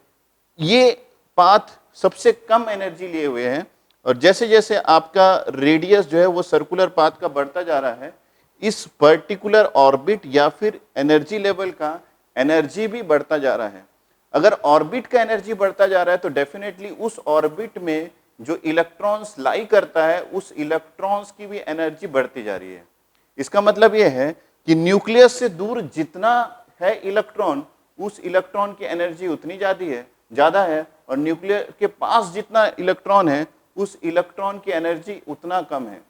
ये पाथ सबसे कम एनर्जी लिए हुए हैं और जैसे जैसे आपका रेडियस जो है वो सर्कुलर पाथ का बढ़ता जा रहा है, इस पर्टिकुलर ऑर्बिट या फिर एनर्जी लेवल का एनर्जी भी बढ़ता जा रहा है। अगर ऑर्बिट का एनर्जी बढ़ता जा रहा है तो डेफिनेटली उस ऑर्बिट में जो इलेक्ट्रॉन्स लाई करता है उस इलेक्ट्रॉन्स की भी एनर्जी बढ़ती जा रही है। इसका मतलब यह है कि न्यूक्लियस से दूर जितना है इलेक्ट्रॉन, उस इलेक्ट्रॉन की एनर्जी उतनी ज्यादा है और न्यूक्लियस के पास जितना इलेक्ट्रॉन है उस इलेक्ट्रॉन की एनर्जी उतना कम है।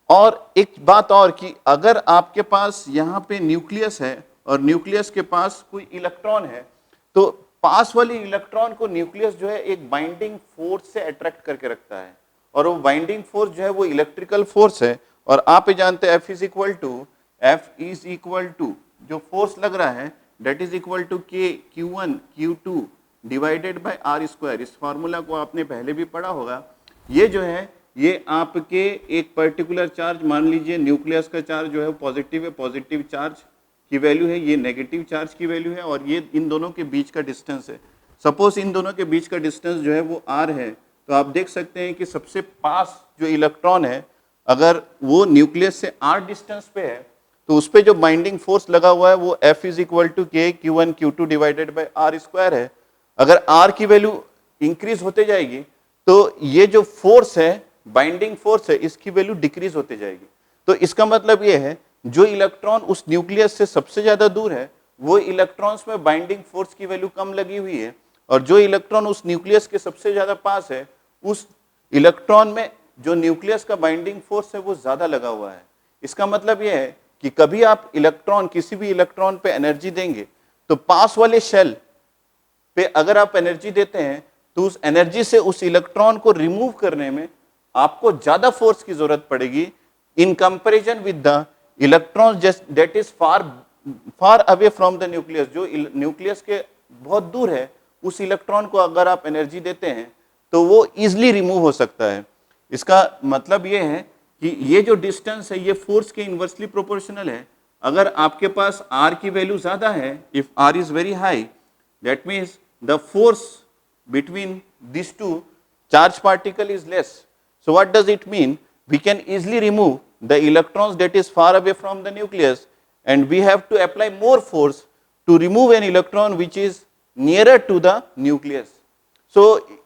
और एक बात और कि अगर आपके पास यहाँ पे न्यूक्लियस है और न्यूक्लियस के पास कोई इलेक्ट्रॉन है तो पास वाली इलेक्ट्रॉन को न्यूक्लियस जो है एक बाइंडिंग फोर्स से अट्रैक्ट करके रखता है और वो बाइंडिंग फोर्स जो है वो इलेक्ट्रिकल फोर्स है। और आप ये जानते हैं F इज इक्वल टू जो फोर्स लग रहा है that is equal to K Q1 Q2 divided by r square. इस फॉर्मूला को आपने पहले भी पढ़ा होगा। ये जो है ये आपके एक पर्टिकुलर चार्ज, मान लीजिए न्यूक्लियस का चार्ज जो है पॉजिटिव है, पॉजिटिव चार्ज की वैल्यू है, ये नेगेटिव चार्ज की वैल्यू है, और ये इन दोनों के बीच का डिस्टेंस है। सपोज इन दोनों के बीच का डिस्टेंस जो है वो r है, तो आप देख सकते हैं कि सबसे पास जो इलेक्ट्रॉन है अगर वो न्यूक्लियस से r डिस्टेंस पे है तो उस पर जो बाइंडिंग फोर्स लगा हुआ है वो F इज इक्वल टू के Q1 Q2 divided by are square है। अगर r की वैल्यू इंक्रीज होते जाएगी तो ये जो फोर्स है, बाइंडिंग फोर्स है, इसकी वैल्यू डिक्रीज होते जाएगी। तो इसका मतलब ये है जो इलेक्ट्रॉन उस न्यूक्लियस से सबसे ज्यादा दूर है वो इलेक्ट्रॉन्स में बाइंडिंग फोर्स की वैल्यू कम लगी हुई है, और जो इलेक्ट्रॉन उस न्यूक्लियस के सबसे ज्यादा पास है उस इलेक्ट्रॉन में जो न्यूक्लियस का बाइंडिंग फोर्स है वो ज्यादा लगा हुआ है। इसका मतलब यह है कि कभी आप इलेक्ट्रॉन, किसी भी इलेक्ट्रॉन पे एनर्जी देंगे तो पास वाले शेल पे अगर आप एनर्जी देते हैं तो उस एनर्जी से उस इलेक्ट्रॉन को रिमूव करने में आपको ज्यादा फोर्स की जरूरत पड़ेगी in comparison with the electron that is far away from the nucleus. जो न्यूक्लियस के बहुत दूर है उस इलेक्ट्रॉन को अगर आप एनर्जी देते हैं तो वो इजिली रिमूव हो सकता है। इसका मतलब ये है कि ये जो डिस्टेंस है ये फोर्स के इनवर्सली प्रोपोर्शनल है। अगर आपके पास r की वैल्यू ज्यादा है, if r is very high, that means the force between this two charge particle is less. So what does it mean? We can easily remove the electrons that is far away from the nucleus, and we have to apply more force to remove an electron which is nearer to the nucleus. So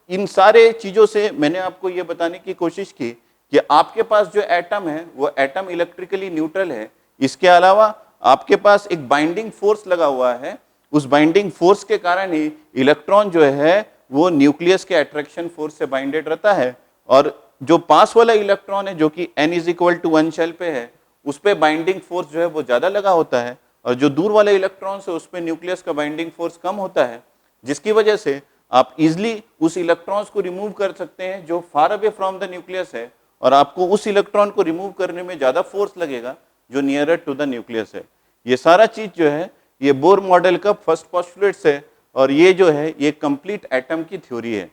इन सारे चीजों से मैंने आपको ये बताने की कोशिश की कि आपके पास जो एटम है वो एटम इलेक्ट्रिकली न्यूट्रल है। इसके अलावा आपके पास एक बाइंडिंग फोर्स लगा हुआ है, उस बाइंडिंग फोर्स के कारण ही इलेक्ट्रॉन जो है वो न्यूक्लियस के अट्रैक्शन फोर्स से बाइंडेड रहता है, और जो पास वाला इलेक्ट्रॉन है जो कि n is equal to 1 shell पे है उस पे बाइंडिंग फोर्स जो है वो ज्यादा लगा होता है, और जो दूर वाले इलेक्ट्रॉन से उस पे न्यूक्लियस का बाइंडिंग फोर्स कम होता है, जिसकी वजह से आप इजिली उस इलेक्ट्रॉन्स को रिमूव कर सकते हैं जो far away from the nucleus है, और आपको उस इलेक्ट्रॉन को रिमूव करने में ज्यादा फोर्स लगेगा जो नियरर टू द न्यूक्लियस है। ये सारा चीज जो है ये बोर मॉडल का फर्स्ट पोस्टुलेट्स है, और ये जो है ये कंप्लीट एटम की थ्योरी है।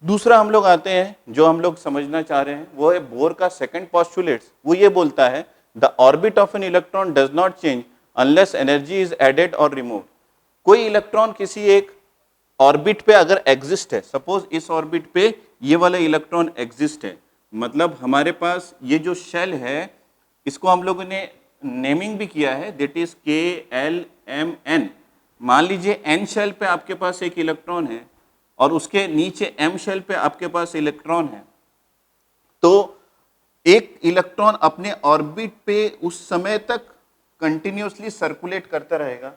दूसरा हम लोग आते हैं जो हम लोग समझना चाह रहे हैं वो है बोर का सेकंड पोस्टुलेट्स। वो ये बोलता है the orbit of an electron does not change unless energy is added और रिमूव्ड। कोई इलेक्ट्रॉन किसी एक ऑर्बिट पे अगर एग्जिस्ट है, सपोज इस ऑर्बिट पे ये वाला इलेक्ट्रॉन एग्जिस्ट है, मतलब हमारे पास ये जो शेल है इसको हम लोगों ने नेमिंग भी किया है, दैट इज KLMN। मान लीजिए n शेल पे आपके पास एक इलेक्ट्रॉन है और उसके नीचे m शेल पे आपके पास इलेक्ट्रॉन है, तो एक इलेक्ट्रॉन अपने ऑर्बिट पे उस समय तक कंटिन्यूअसली सर्कुलेट करता रहेगा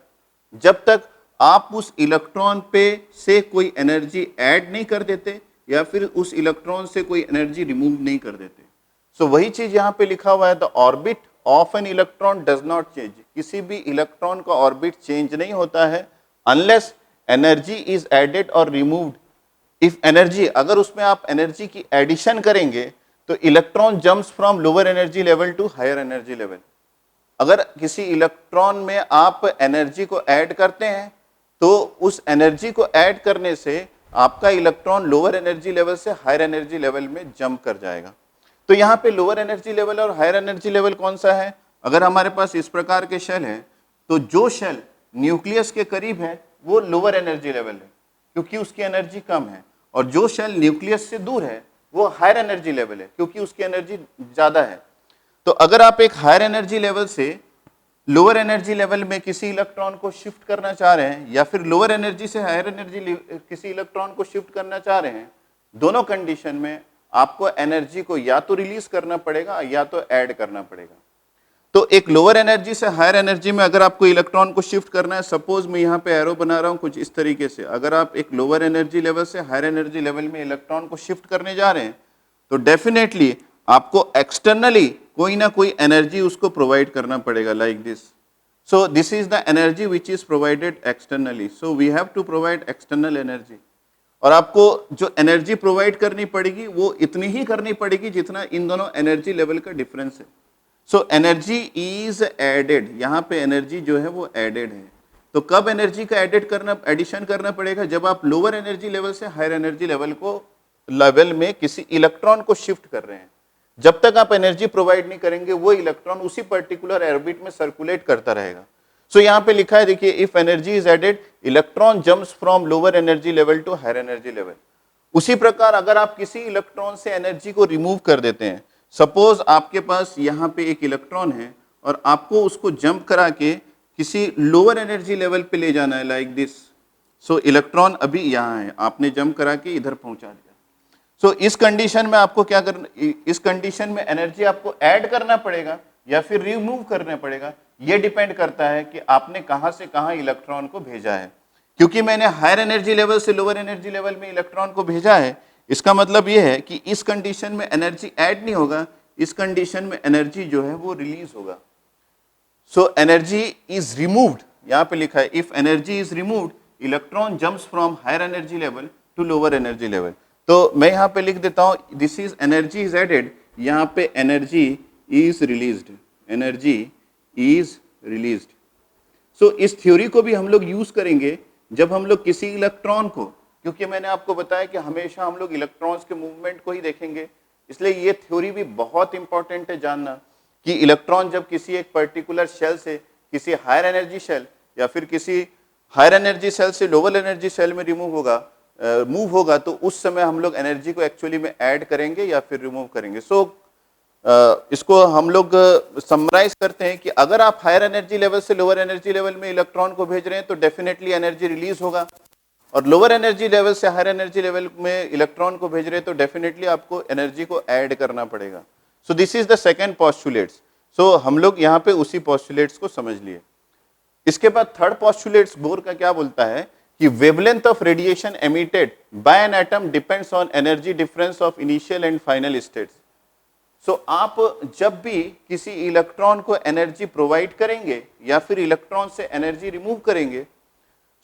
जब तक आप उस इलेक्ट्रॉन पे से कोई एनर्जी ऐड नहीं कर देते या फिर उस इलेक्ट्रॉन से कोई एनर्जी रिमूव नहीं कर देते। सो वही चीज यहाँ पे लिखा हुआ है, the orbit of an electron does not change. किसी भी इलेक्ट्रॉन का ऑर्बिट चेंज नहीं होता है अनलेस एनर्जी इज एडेड और रिमूव्ड। इफ एनर्जी, अगर उसमें आप एनर्जी की एडिशन करेंगे तो electron jumps from lower energy level to higher energy level. अगर किसी इलेक्ट्रॉन में आप एनर्जी को ऐड करते हैं तो उस एनर्जी को ऐड करने से आपका इलेक्ट्रॉन लोअर एनर्जी लेवल से हायर एनर्जी लेवल में जंप कर जाएगा। तो यहाँ पे लोअर एनर्जी लेवल और हायर एनर्जी लेवल कौन सा है? अगर हमारे पास इस प्रकार के शेल है तो जो शेल न्यूक्लियस के करीब है वो लोअर एनर्जी लेवल है क्योंकि उसकी एनर्जी कम है, और जो शेल न्यूक्लियस से दूर है वो हायर एनर्जी लेवल है क्योंकि उसकी एनर्जी ज्यादा है। तो अगर आप एक हायर एनर्जी लेवल से लोअर एनर्जी लेवल में किसी इलेक्ट्रॉन को शिफ्ट करना चाह रहे हैं या फिर लोअर एनर्जी से हायर एनर्जी किसी इलेक्ट्रॉन को शिफ्ट करना चाह रहे हैं, दोनों कंडीशन में आपको एनर्जी को या तो रिलीज करना पड़ेगा या तो ऐड करना पड़ेगा। तो एक लोअर एनर्जी से हायर एनर्जी में अगर आपको इलेक्ट्रॉन को शिफ्ट करना है, सपोज मैं यहाँ पे एरो बना रहा हूँ कुछ इस तरीके से, अगर आप एक लोअर एनर्जी लेवल से हायर एनर्जी लेवल में इलेक्ट्रॉन को शिफ्ट करने जा रहे हैं तो डेफिनेटली आपको एक्सटर्नली कोई ना कोई एनर्जी उसको प्रोवाइड करना पड़ेगा, like this. So this is the energy which is provided externally, so we have to provide external energy. और आपको जो एनर्जी प्रोवाइड करनी पड़ेगी वो इतनी ही करनी पड़ेगी जितना इन दोनों एनर्जी लेवल का डिफरेंस है। सो एनर्जी इज एडेड, यहाँ पे एनर्जी जो है वो एडेड है। तो कब एनर्जी का एडिशन करना पड़ेगा? जब आप लोअर एनर्जी लेवल से हायर एनर्जी लेवल में किसी इलेक्ट्रॉन को शिफ्ट कर रहे हैं। जब तक आप एनर्जी प्रोवाइड नहीं करेंगे, वो इलेक्ट्रॉन उसी पर्टिकुलर ऑर्बिट में सर्कुलेट करता रहेगा। सो यहाँ पे लिखा है, देखिए, if energy is added, electron jumps from lower energy level to higher energy level. उसी प्रकार अगर आप किसी इलेक्ट्रॉन से एनर्जी को रिमूव कर देते हैं, सपोज आपके पास यहाँ पे एक इलेक्ट्रॉन है और आपको उसको जंप करा के किसी लोअर एनर्जी लेवल पे ले जाना है, लाइक दिस। सो इलेक्ट्रॉन अभी यहाँ है, आपने जंप करा के इधर पहुंचा दिया। सो इस कंडीशन में आपको क्या करना, इस कंडीशन में एनर्जी आपको ऐड करना पड़ेगा या फिर रिमूव करना पड़ेगा। ये डिपेंड करता है कि आपने कहां से कहां इलेक्ट्रॉन को भेजा है। क्योंकि मैंने हायर एनर्जी लेवल से लोअर एनर्जी लेवल में इलेक्ट्रॉन को भेजा है, इसका मतलब ये है कि इस कंडीशन में एनर्जी ऐड नहीं होगा, इस कंडीशन में एनर्जी जो है वो रिलीज होगा। सो एनर्जी इज रिमूव्ड, यहाँ पे लिखा है if energy is removed, electron jumps from higher energy level to lower energy level. तो मैं यहाँ पे लिख देता हूँ, this is energy is added, यहाँ पे energy is released, energy is released. So इस थ्योरी को भी हम लोग यूज करेंगे जब हम लोग किसी इलेक्ट्रॉन को, क्योंकि मैंने आपको बताया कि हमेशा हम लोग इलेक्ट्रॉन्स के मूवमेंट को ही देखेंगे, इसलिए ये थ्योरी भी बहुत इंपॉर्टेंट है जानना कि इलेक्ट्रॉन जब किसी एक पर्टिकुलर शेल से किसी हायर एनर्जी शेल या फिर किसी हायर एनर्जी सेल से लोअर एनर्जी सेल में मूव होगा तो उस समय हम लोग एनर्जी को एक्चुअली में ऐड करेंगे या फिर रिमूव करेंगे। सो इसको हम लोग समराइज करते हैं कि अगर आप हायर एनर्जी लेवल से लोअर एनर्जी लेवल में इलेक्ट्रॉन को भेज रहे हैं तो डेफिनेटली एनर्जी रिलीज होगा, और लोअर एनर्जी लेवल से हायर एनर्जी लेवल में इलेक्ट्रॉन को भेज रहे हैं तो डेफिनेटली आपको एनर्जी को ऐड करना पड़ेगा। So this is the second postulates. So हम लोग यहाँ पे उसी पोस्टुलेट्स को समझ लिए। इसके बाद थर्ड पोस्टुलेट्स बोर का क्या बोलता है कि wavelength of radiation emitted by an atom depends on energy difference of initial and final states. So आप जब भी किसी इलेक्ट्रॉन को एनर्जी प्रोवाइड करेंगे या फिर इलेक्ट्रॉन से एनर्जी रिमूव करेंगे,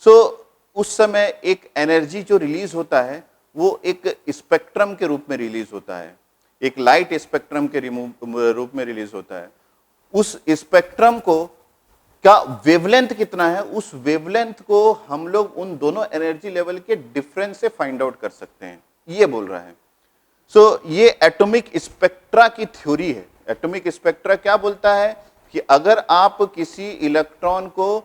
सो उस समय एक एनर्जी जो रिलीज होता है वो एक स्पेक्ट्रम के रूप में रिलीज होता है, एक लाइट स्पेक्ट्रम के रूप में रिलीज होता है। उस स्पेक्ट्रम को का वेवलेंथ कितना है, उस वेवलेंथ को हम लोग उन दोनों एनर्जी लेवल के डिफरेंस से फाइंड आउट कर सकते हैं, ये बोल रहा है। सो ये एटॉमिक स्पेक्ट्रा की थ्योरी है। एटॉमिक स्पेक्ट्रा क्या बोलता है कि अगर आप किसी इलेक्ट्रॉन को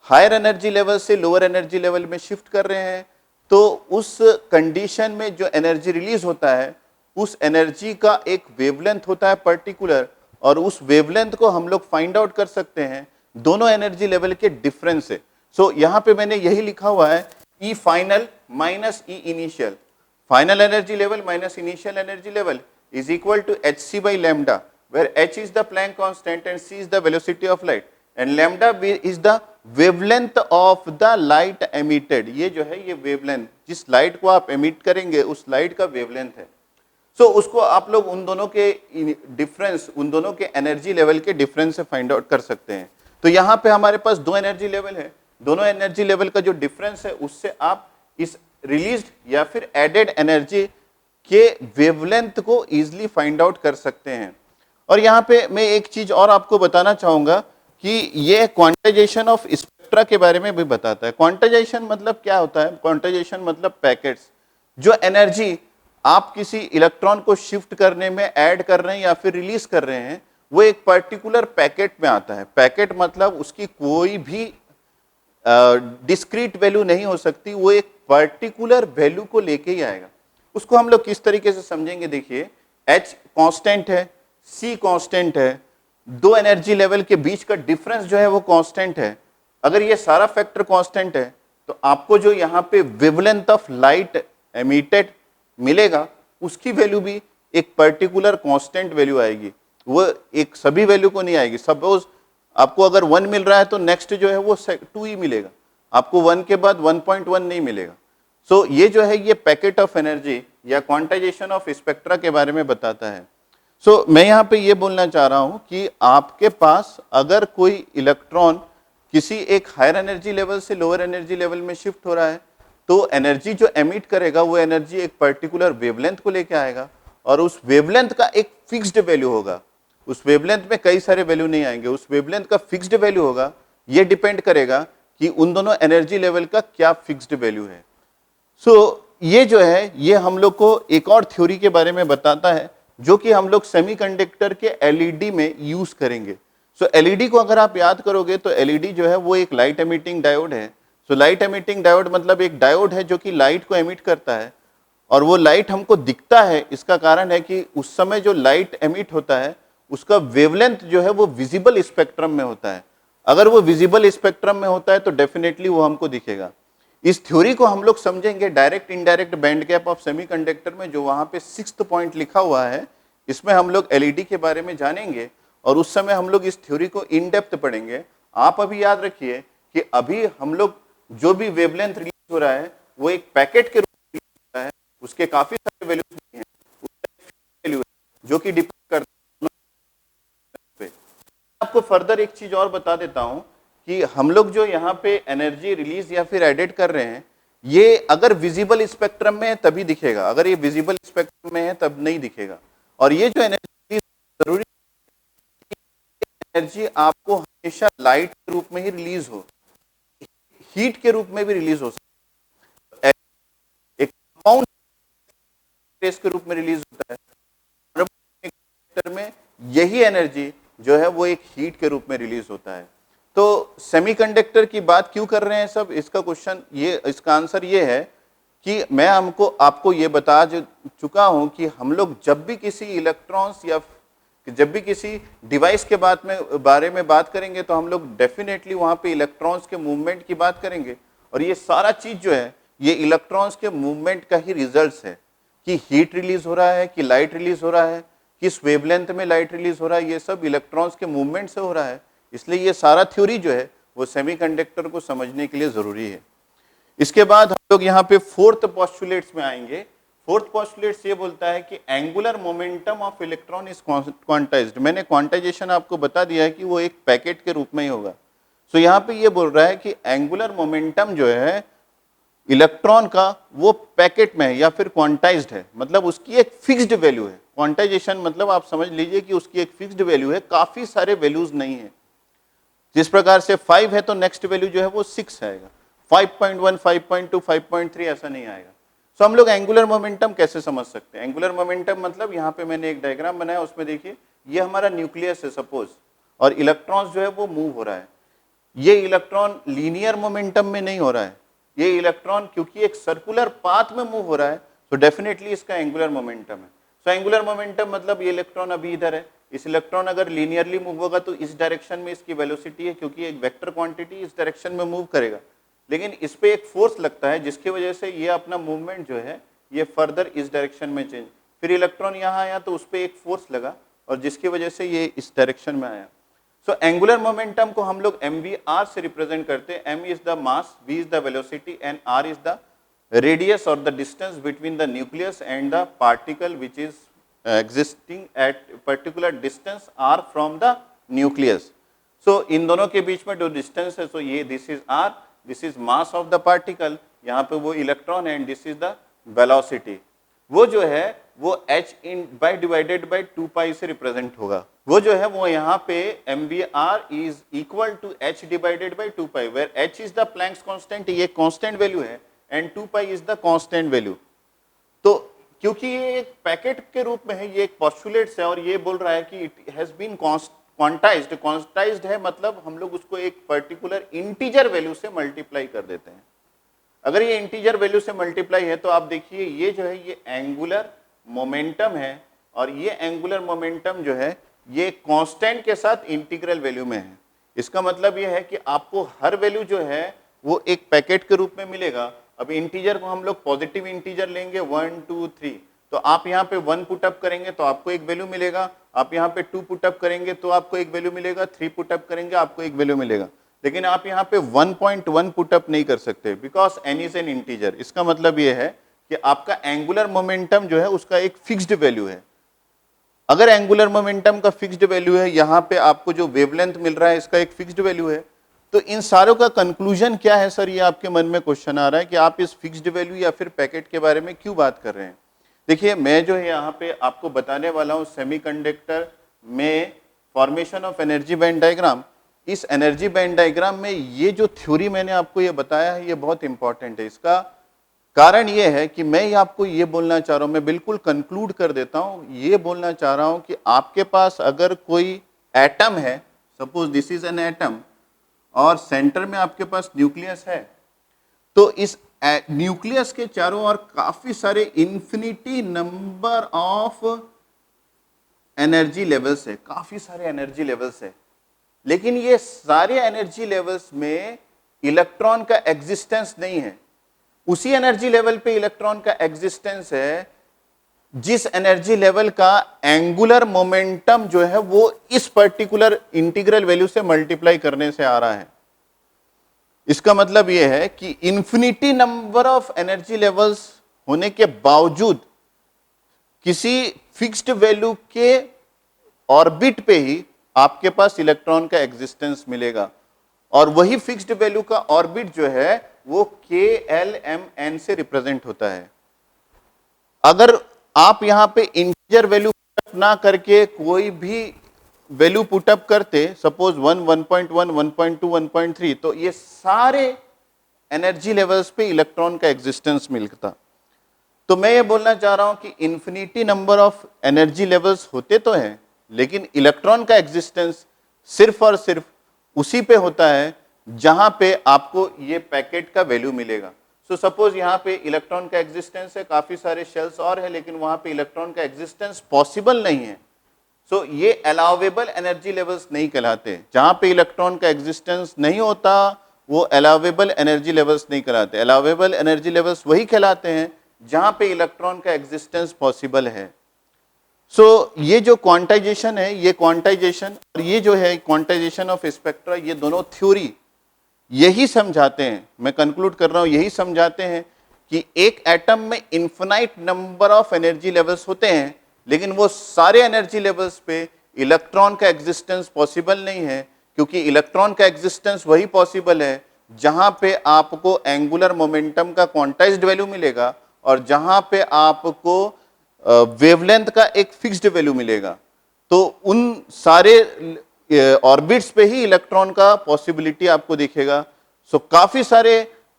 हायर एनर्जी लेवल से लोअर एनर्जी लेवल में शिफ्ट कर रहे हैं तो उस कंडीशन में जो एनर्जी रिलीज होता है उस एनर्जी का एक वेवलेंथ होता है पर्टिकुलर, और उस वेवलेंथ को हम लोग फाइंड आउट कर सकते हैं दोनों एनर्जी लेवल के डिफरेंस से। सो यहाँ पे मैंने यही लिखा हुआ है, E final minus E initial, final energy level minus initial energy level is equal to h c by lambda, where h is the Planck constant and c is the velocity of light and lambda is the wavelength of the light emitted. ये जो है ये वेवलेंथ, जिस लाइट को आप एमिट करेंगे उस लाइट का वेवलेंथ है। सो उसको आप लोग उन दोनों के डिफरेंस, उन दोनों के एनर्जी लेवल के डिफरेंस से फाइंड आउट कर सकते हैं। तो यहाँ पे हमारे पास दो एनर्जी लेवल है, दोनों एनर्जी लेवल का जो डिफरेंस है उससे आप इस रिलीज्ड या फिर एडेड एनर्जी के वेवलेंथ को इजीली फाइंड आउट कर सकते हैं। और यहाँ पे मैं एक चीज और आपको बताना चाहूंगा कि ये क्वांटाइजेशन ऑफ स्पेक्ट्रा के बारे में भी बताता है। क्वांटाइजेशन मतलब क्या होता है? क्वांटाइजेशन मतलब पैकेट्स, जो एनर्जी आप किसी इलेक्ट्रॉन को शिफ्ट करने में ऐड कर रहे हैं या फिर रिलीज कर रहे हैं वो एक पर्टिकुलर पैकेट में आता है। पैकेट मतलब उसकी कोई भी डिस्क्रीट वैल्यू नहीं हो सकती, वो एक पर्टिकुलर वैल्यू को लेके ही आएगा। उसको हम लोग किस तरीके से समझेंगे, देखिए, H कांस्टेंट है, C कांस्टेंट है, दो एनर्जी लेवल के बीच का डिफरेंस जो है वो कांस्टेंट है। अगर ये सारा फैक्टर कांस्टेंट है तो आपको जो यहाँ पे वेवलेंथ ऑफ लाइट एमिटेड मिलेगा उसकी वैल्यू भी एक पर्टिकुलर कांस्टेंट वैल्यू आएगी, वो एक सभी वैल्यू को नहीं आएगी। सपोज आपको अगर 1 मिल रहा है तो नेक्स्ट जो है वो 2 ही मिलेगा, आपको 1 के बाद 1.1 नहीं मिलेगा। सो ये जो है ये पैकेट ऑफ एनर्जी या क्वांटाइजेशन ऑफ स्पेक्ट्रा के बारे में बताता है। सो मैं यहाँ पे ये बोलना चाह रहा हूँ कि आपके पास अगर कोई इलेक्ट्रॉन किसी एक हायर एनर्जी लेवल से लोअर एनर्जी लेवल में शिफ्ट हो रहा है तो एनर्जी जो एमिट करेगा वो एनर्जी एक पर्टिकुलर वेवलेंथ को लेके आएगा, और उस वेवलेंथ का एक फिक्स्ड वैल्यू होगा। उस वेवलेंथ में कई सारे वैल्यू नहीं आएंगे, उस वेवलेंथ का फिक्स्ड वैल्यू होगा। ये डिपेंड करेगा कि उन दोनों एनर्जी लेवल का क्या फिक्स्ड वैल्यू है। सो ये जो है ये हम लोग को एक और थ्योरी के बारे में बताता है जो कि हम लोग सेमीकंडक्टर के एलईडी में यूज करेंगे। सो एलईडी को अगर आप याद करोगे तो एलईडी जो है वो एक लाइट एमिटिंग डायोड है। सो लाइट एमिटिंग डायोड मतलब एक डायोड है जो कि लाइट को एमिट करता है, और वो लाइट हमको दिखता है। इसका कारण है कि उस समय जो लाइट एमिट होता है उसका वेवलेंथ जो है वो विजिबल स्पेक्ट्रम में होता है। अगर वो विजिबल स्पेक्ट्रम में होता है तो डेफिनेटली वो हमको दिखेगा। इस थ्योरी को हम लोग समझेंगे direct indirect band gap of semiconductor में, जो वहां पे 6th पॉइंट लिखा हुआ है। इसमें हम लोग एलईडी के बारे में जानेंगे और उस समय हम लोग इस थ्योरी को इन डेप्थ पढ़ेंगे। आप अभी याद रखिए कि अभी हम लोग जो भी वेवलेंथ रिलीज हो रहा है वो एक पैकेट के रूप में रिलीज हो रहा है, उसके काफी सारे वैल्यूज भी हैं, उसका वैल्यू है जो कि डिपेंड करता है। आपको फर्दर एक चीज और बता देता हूं कि हम लोग जो यहाँ पे एनर्जी रिलीज या फिर एडिट कर रहे हैं, ये अगर विजिबल स्पेक्ट्रम में है तभी दिखेगा, अगर ये विजिबल स्पेक्ट्रम में है तब नहीं दिखेगा। और ये जो एनर्जी जरूरी एनर्जी आपको हमेशा लाइट के रूप में ही रिलीज हो, हीट के रूप में भी रिलीज हो सकता है, एक कंपाउंड के रूप में रिलीज होता है, में यही एनर्जी जो है वो एक हीट के रूप में रिलीज होता है। तो सेमीकंडक्टर की बात क्यों कर रहे हैं सब, इसका क्वेश्चन ये, इसका आंसर ये है कि मैं आपको ये बता चुका हूं कि हम लोग जब भी किसी इलेक्ट्रॉन्स या जब भी किसी डिवाइस के बारे में बात करेंगे तो हम लोग डेफिनेटली वहां पे इलेक्ट्रॉन्स के मूवमेंट की बात करेंगे। और ये सारा चीज जो है ये इलेक्ट्रॉन्स के मूवमेंट का ही रिजल्ट है कि हीट रिलीज हो रहा है, कि लाइट रिलीज हो रहा है, किस वेवलेंथ में लाइट रिलीज हो रहा है, ये सब इलेक्ट्रॉन्स के मूवमेंट से हो रहा है। इसलिए ये सारा थ्योरी जो है वो सेमीकंडक्टर को समझने के लिए जरूरी है। इसके बाद हम लोग यहाँ पे 4th पोस्टुलेट्स में आएंगे। 4th पोस्टुलेट्स ये बोलता है कि angular momentum of electron is quantized. मैंने क्वांटाइजेशन आपको बता दिया है कि वो एक पैकेट के रूप में ही होगा। सो यहाँ पे ये बोल रहा है कि एंगुलर मोमेंटम जो है इलेक्ट्रॉन का वो पैकेट में है या फिर क्वांटाइज्ड है, मतलब उसकी एक फिक्स्ड वैल्यू है। क्वांटाइजेशन मतलब आप समझ लीजिए कि उसकी एक फिक्स्ड वैल्यू है, काफी सारे वैल्यूज नहीं है। जिस प्रकार से 5 है तो नेक्स्ट वैल्यू जो है वो 6 आएगा, 5.1, 5.2, 5.3 ऐसा नहीं आएगा। सो हम लोग एंगुलर मोमेंटम कैसे समझ सकते हैं। एंगुलर मोमेंटम मतलब यहाँ पे मैंने एक डायग्राम बनाया, उसमें देखिए ये हमारा न्यूक्लियस है सपोज, और इलेक्ट्रॉन्स जो है वो मूव हो रहा है। ये इलेक्ट्रॉन लीनियर मोमेंटम में नहीं हो रहा है, ये इलेक्ट्रॉन क्योंकि एक सर्कुलर पाथ में मूव हो रहा है तो डेफिनेटली इसका एंगुलर मोमेंटम है। सो एंगुलर मोमेंटम मतलब ये इलेक्ट्रॉन अभी इधर है, इस इलेक्ट्रॉन अगर लीनियरली मूव होगा तो इस डायरेक्शन में इसकी वेलोसिटी है, क्योंकि एक वेक्टर क्वांटिटी इस डायरेक्शन में मूव करेगा। लेकिन इस पे एक फोर्स लगता है जिसकी वजह से ये अपना मूवमेंट जो है ये फर्दर इस डायरेक्शन में चेंज, फिर इलेक्ट्रॉन यहाँ आया तो उस पर एक फोर्स लगा और जिसकी वजह से ये इस डायरेक्शन में आया। सो एंगुलर मोमेंटम को हम लोग mvr से रिप्रेजेंट करते हैं। m is the mass, v is the velocity and r is the radius और the distance between the nucleus and the particle which is existing at particular distance r from the nucleus. So इन दोनों के बीच में जो डिस्टेंस है, so ये this is r, this is mass of the particle, यहाँ पे वो इलेक्ट्रॉन है, and this is the velocity। वो जो है वो h in by divided by 2 pi से रिप्रेजेंट होगा। वो जो है वो यहाँ पे mvr is equal to h divided by 2 pi, where h is the Planck's constant, ये constant value है, and 2 pi is the constant value। तो क्योंकि ये एक पैकेट के रूप में है, ये एक पोस्टुलेट्स है और ये बोल रहा है कि it has been quantised. Quantised है मतलब हम लोग उसको एक पर्टिकुलर इंटीजर वैल्यू से मल्टीप्लाई कर देते हैं। अगर ये इंटीजर वैल्यू से मल्टीप्लाई है तो आप देखिए ये जो है ये एंगुलर मोमेंटम है, और ये एंगुलर मोमेंटम जो है ये कांस्टेंट के साथ इंटीग्रल वैल्यू में है। इसका मतलब ये है कि आपको हर वैल्यू जो है वो एक पैकेट के रूप में मिलेगा। अब इंटीजर को हम लोग पॉजिटिव इंटीजर लेंगे 1, 2, 3, तो आप यहाँ पे 1 पुटअप करेंगे तो आपको एक वैल्यू मिलेगा, आप यहाँ पे 2 पुटअप करेंगे तो आपको एक वैल्यू मिलेगा, 3 पुटअप करेंगे आपको एक वैल्यू मिलेगा। लेकिन आप यहाँ पे 1.1 पुटअप नहीं कर सकते because n is an integer. इसका मतलब ये है कि आपका एंगुलर मोमेंटम जो है उसका एक फिक्स्ड वैल्यू है। अगर एंगुलर मोमेंटम का फिक्स्ड वैल्यू है, यहाँ पे आपको जो वेवलेंथ मिल रहा है इसका एक फिक्स्ड वैल्यू है, तो इन सारों का कंक्लूजन क्या है सर, ये आपके मन में क्वेश्चन आ रहा है कि आप इस फिक्स्ड वैल्यू या फिर पैकेट के बारे में क्यों बात कर रहे हैं। देखिए मैं जो है यहाँ पे आपको बताने वाला हूँ सेमीकंडक्टर में formation of energy band diagram. इस एनर्जी बैंड डायग्राम में ये जो थ्योरी मैंने आपको ये बताया है, ये बहुत इंपॉर्टेंट है। इसका कारण ये है कि मैं आपको ये बोलना चाह रहा हूं, मैं बिल्कुल कंक्लूड कर देता हूं, ये बोलना चाह रहा हूं कि आपके पास अगर कोई एटम है, suppose this is an atom, और सेंटर में आपके पास न्यूक्लियस है, तो इस न्यूक्लियस के चारों ओर काफी सारे infinity number of energy levels है, काफी सारे एनर्जी लेवल्स है। लेकिन ये सारे एनर्जी लेवल्स में इलेक्ट्रॉन का एग्जिस्टेंस नहीं है। उसी एनर्जी लेवल पे इलेक्ट्रॉन का एग्जिस्टेंस है जिस एनर्जी लेवल का एंगुलर मोमेंटम जो है वो इस पर्टिकुलर इंटीग्रल वैल्यू से मल्टीप्लाई करने से आ रहा है। इसका मतलब यह है कि infinity number of energy levels होने के बावजूद किसी फिक्स्ड वैल्यू के ऑर्बिट पे ही आपके पास इलेक्ट्रॉन का एग्जिस्टेंस मिलेगा, और वही फिक्स्ड वैल्यू का ऑर्बिट जो है वो KLMN से रिप्रेजेंट होता है। अगर आप यहां पे इंटीजर वैल्यू ना करके कोई भी वैल्यू पुटअप करते, सपोज 1, 1.1, 1.2, 1.3, तो ये सारे एनर्जी लेवल्स पे इलेक्ट्रॉन का एग्जिस्टेंस मिलता। तो मैं ये बोलना चाह रहा हूं कि infinity number of energy levels होते तो हैं, लेकिन इलेक्ट्रॉन का एग्जिस्टेंस सिर्फ और सिर्फ उसी पे होता है जहां पे आपको ये पैकेट का वैल्यू मिलेगा। सो सपोज यहां पे इलेक्ट्रॉन का एग्जिस्टेंस है, काफी सारे शेल्स और है, लेकिन वहां पे इलेक्ट्रॉन का एग्जिस्टेंस पॉसिबल नहीं है। सो ये अलाउेबल एनर्जी लेवल्स नहीं कहलाते। जहां पे इलेक्ट्रॉन का एग्जिस्टेंस नहीं होता वो अलाउेबल एनर्जी लेवल्स नहीं कहलाते। अलाउेबल एनर्जी लेवल्स वही कहलाते हैं जहां पे इलेक्ट्रॉन का एग्जिस्टेंस पॉसिबल है। सो ये जो क्वांटाइजेशन है, ये क्वांटाइजेशन और ये जो है क्वांटाइजेशन ऑफ स्पेक्ट्रा, ये दोनों थ्योरी यही समझाते हैं, मैं कंक्लूड कर रहा हूं, यही समझाते हैं कि एक एटम में infinite number of energy levels होते हैं, लेकिन वो सारे एनर्जी लेवल्स पे इलेक्ट्रॉन का एग्जिस्टेंस पॉसिबल नहीं है, क्योंकि इलेक्ट्रॉन का एग्जिस्टेंस वही पॉसिबल है जहां पे आपको एंगुलर मोमेंटम का क्वांटाइज्ड वैल्यू मिलेगा और जहां पे आपको वेवलेंथ का एक फिक्स्ड वैल्यू मिलेगा। तो उन सारे ऑर्बिट्स पे ही इलेक्ट्रॉन का पॉसिबिलिटी आपको दिखेगा। सो काफी सारे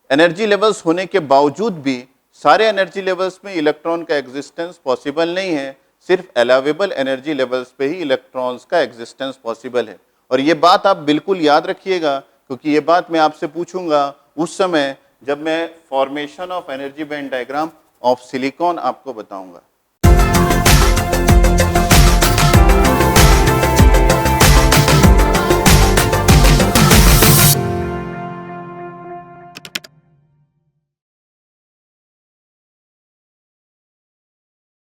एनर्जी लेवल्स होने के बावजूद भी सारे एनर्जी लेवल्स में इलेक्ट्रॉन का एग्जिस्टेंस पॉसिबल नहीं है, सिर्फ अलाउेबल एनर्जी लेवल्स पे ही इलेक्ट्रॉन्स का एग्जिस्टेंस पॉसिबल है। और ये बात आप बिल्कुल याद रखिएगा, क्योंकि ये बात मैं आपसे पूछूंगा उस समय जब मैं formation of energy band diagram of silicon आपको बताऊंगा।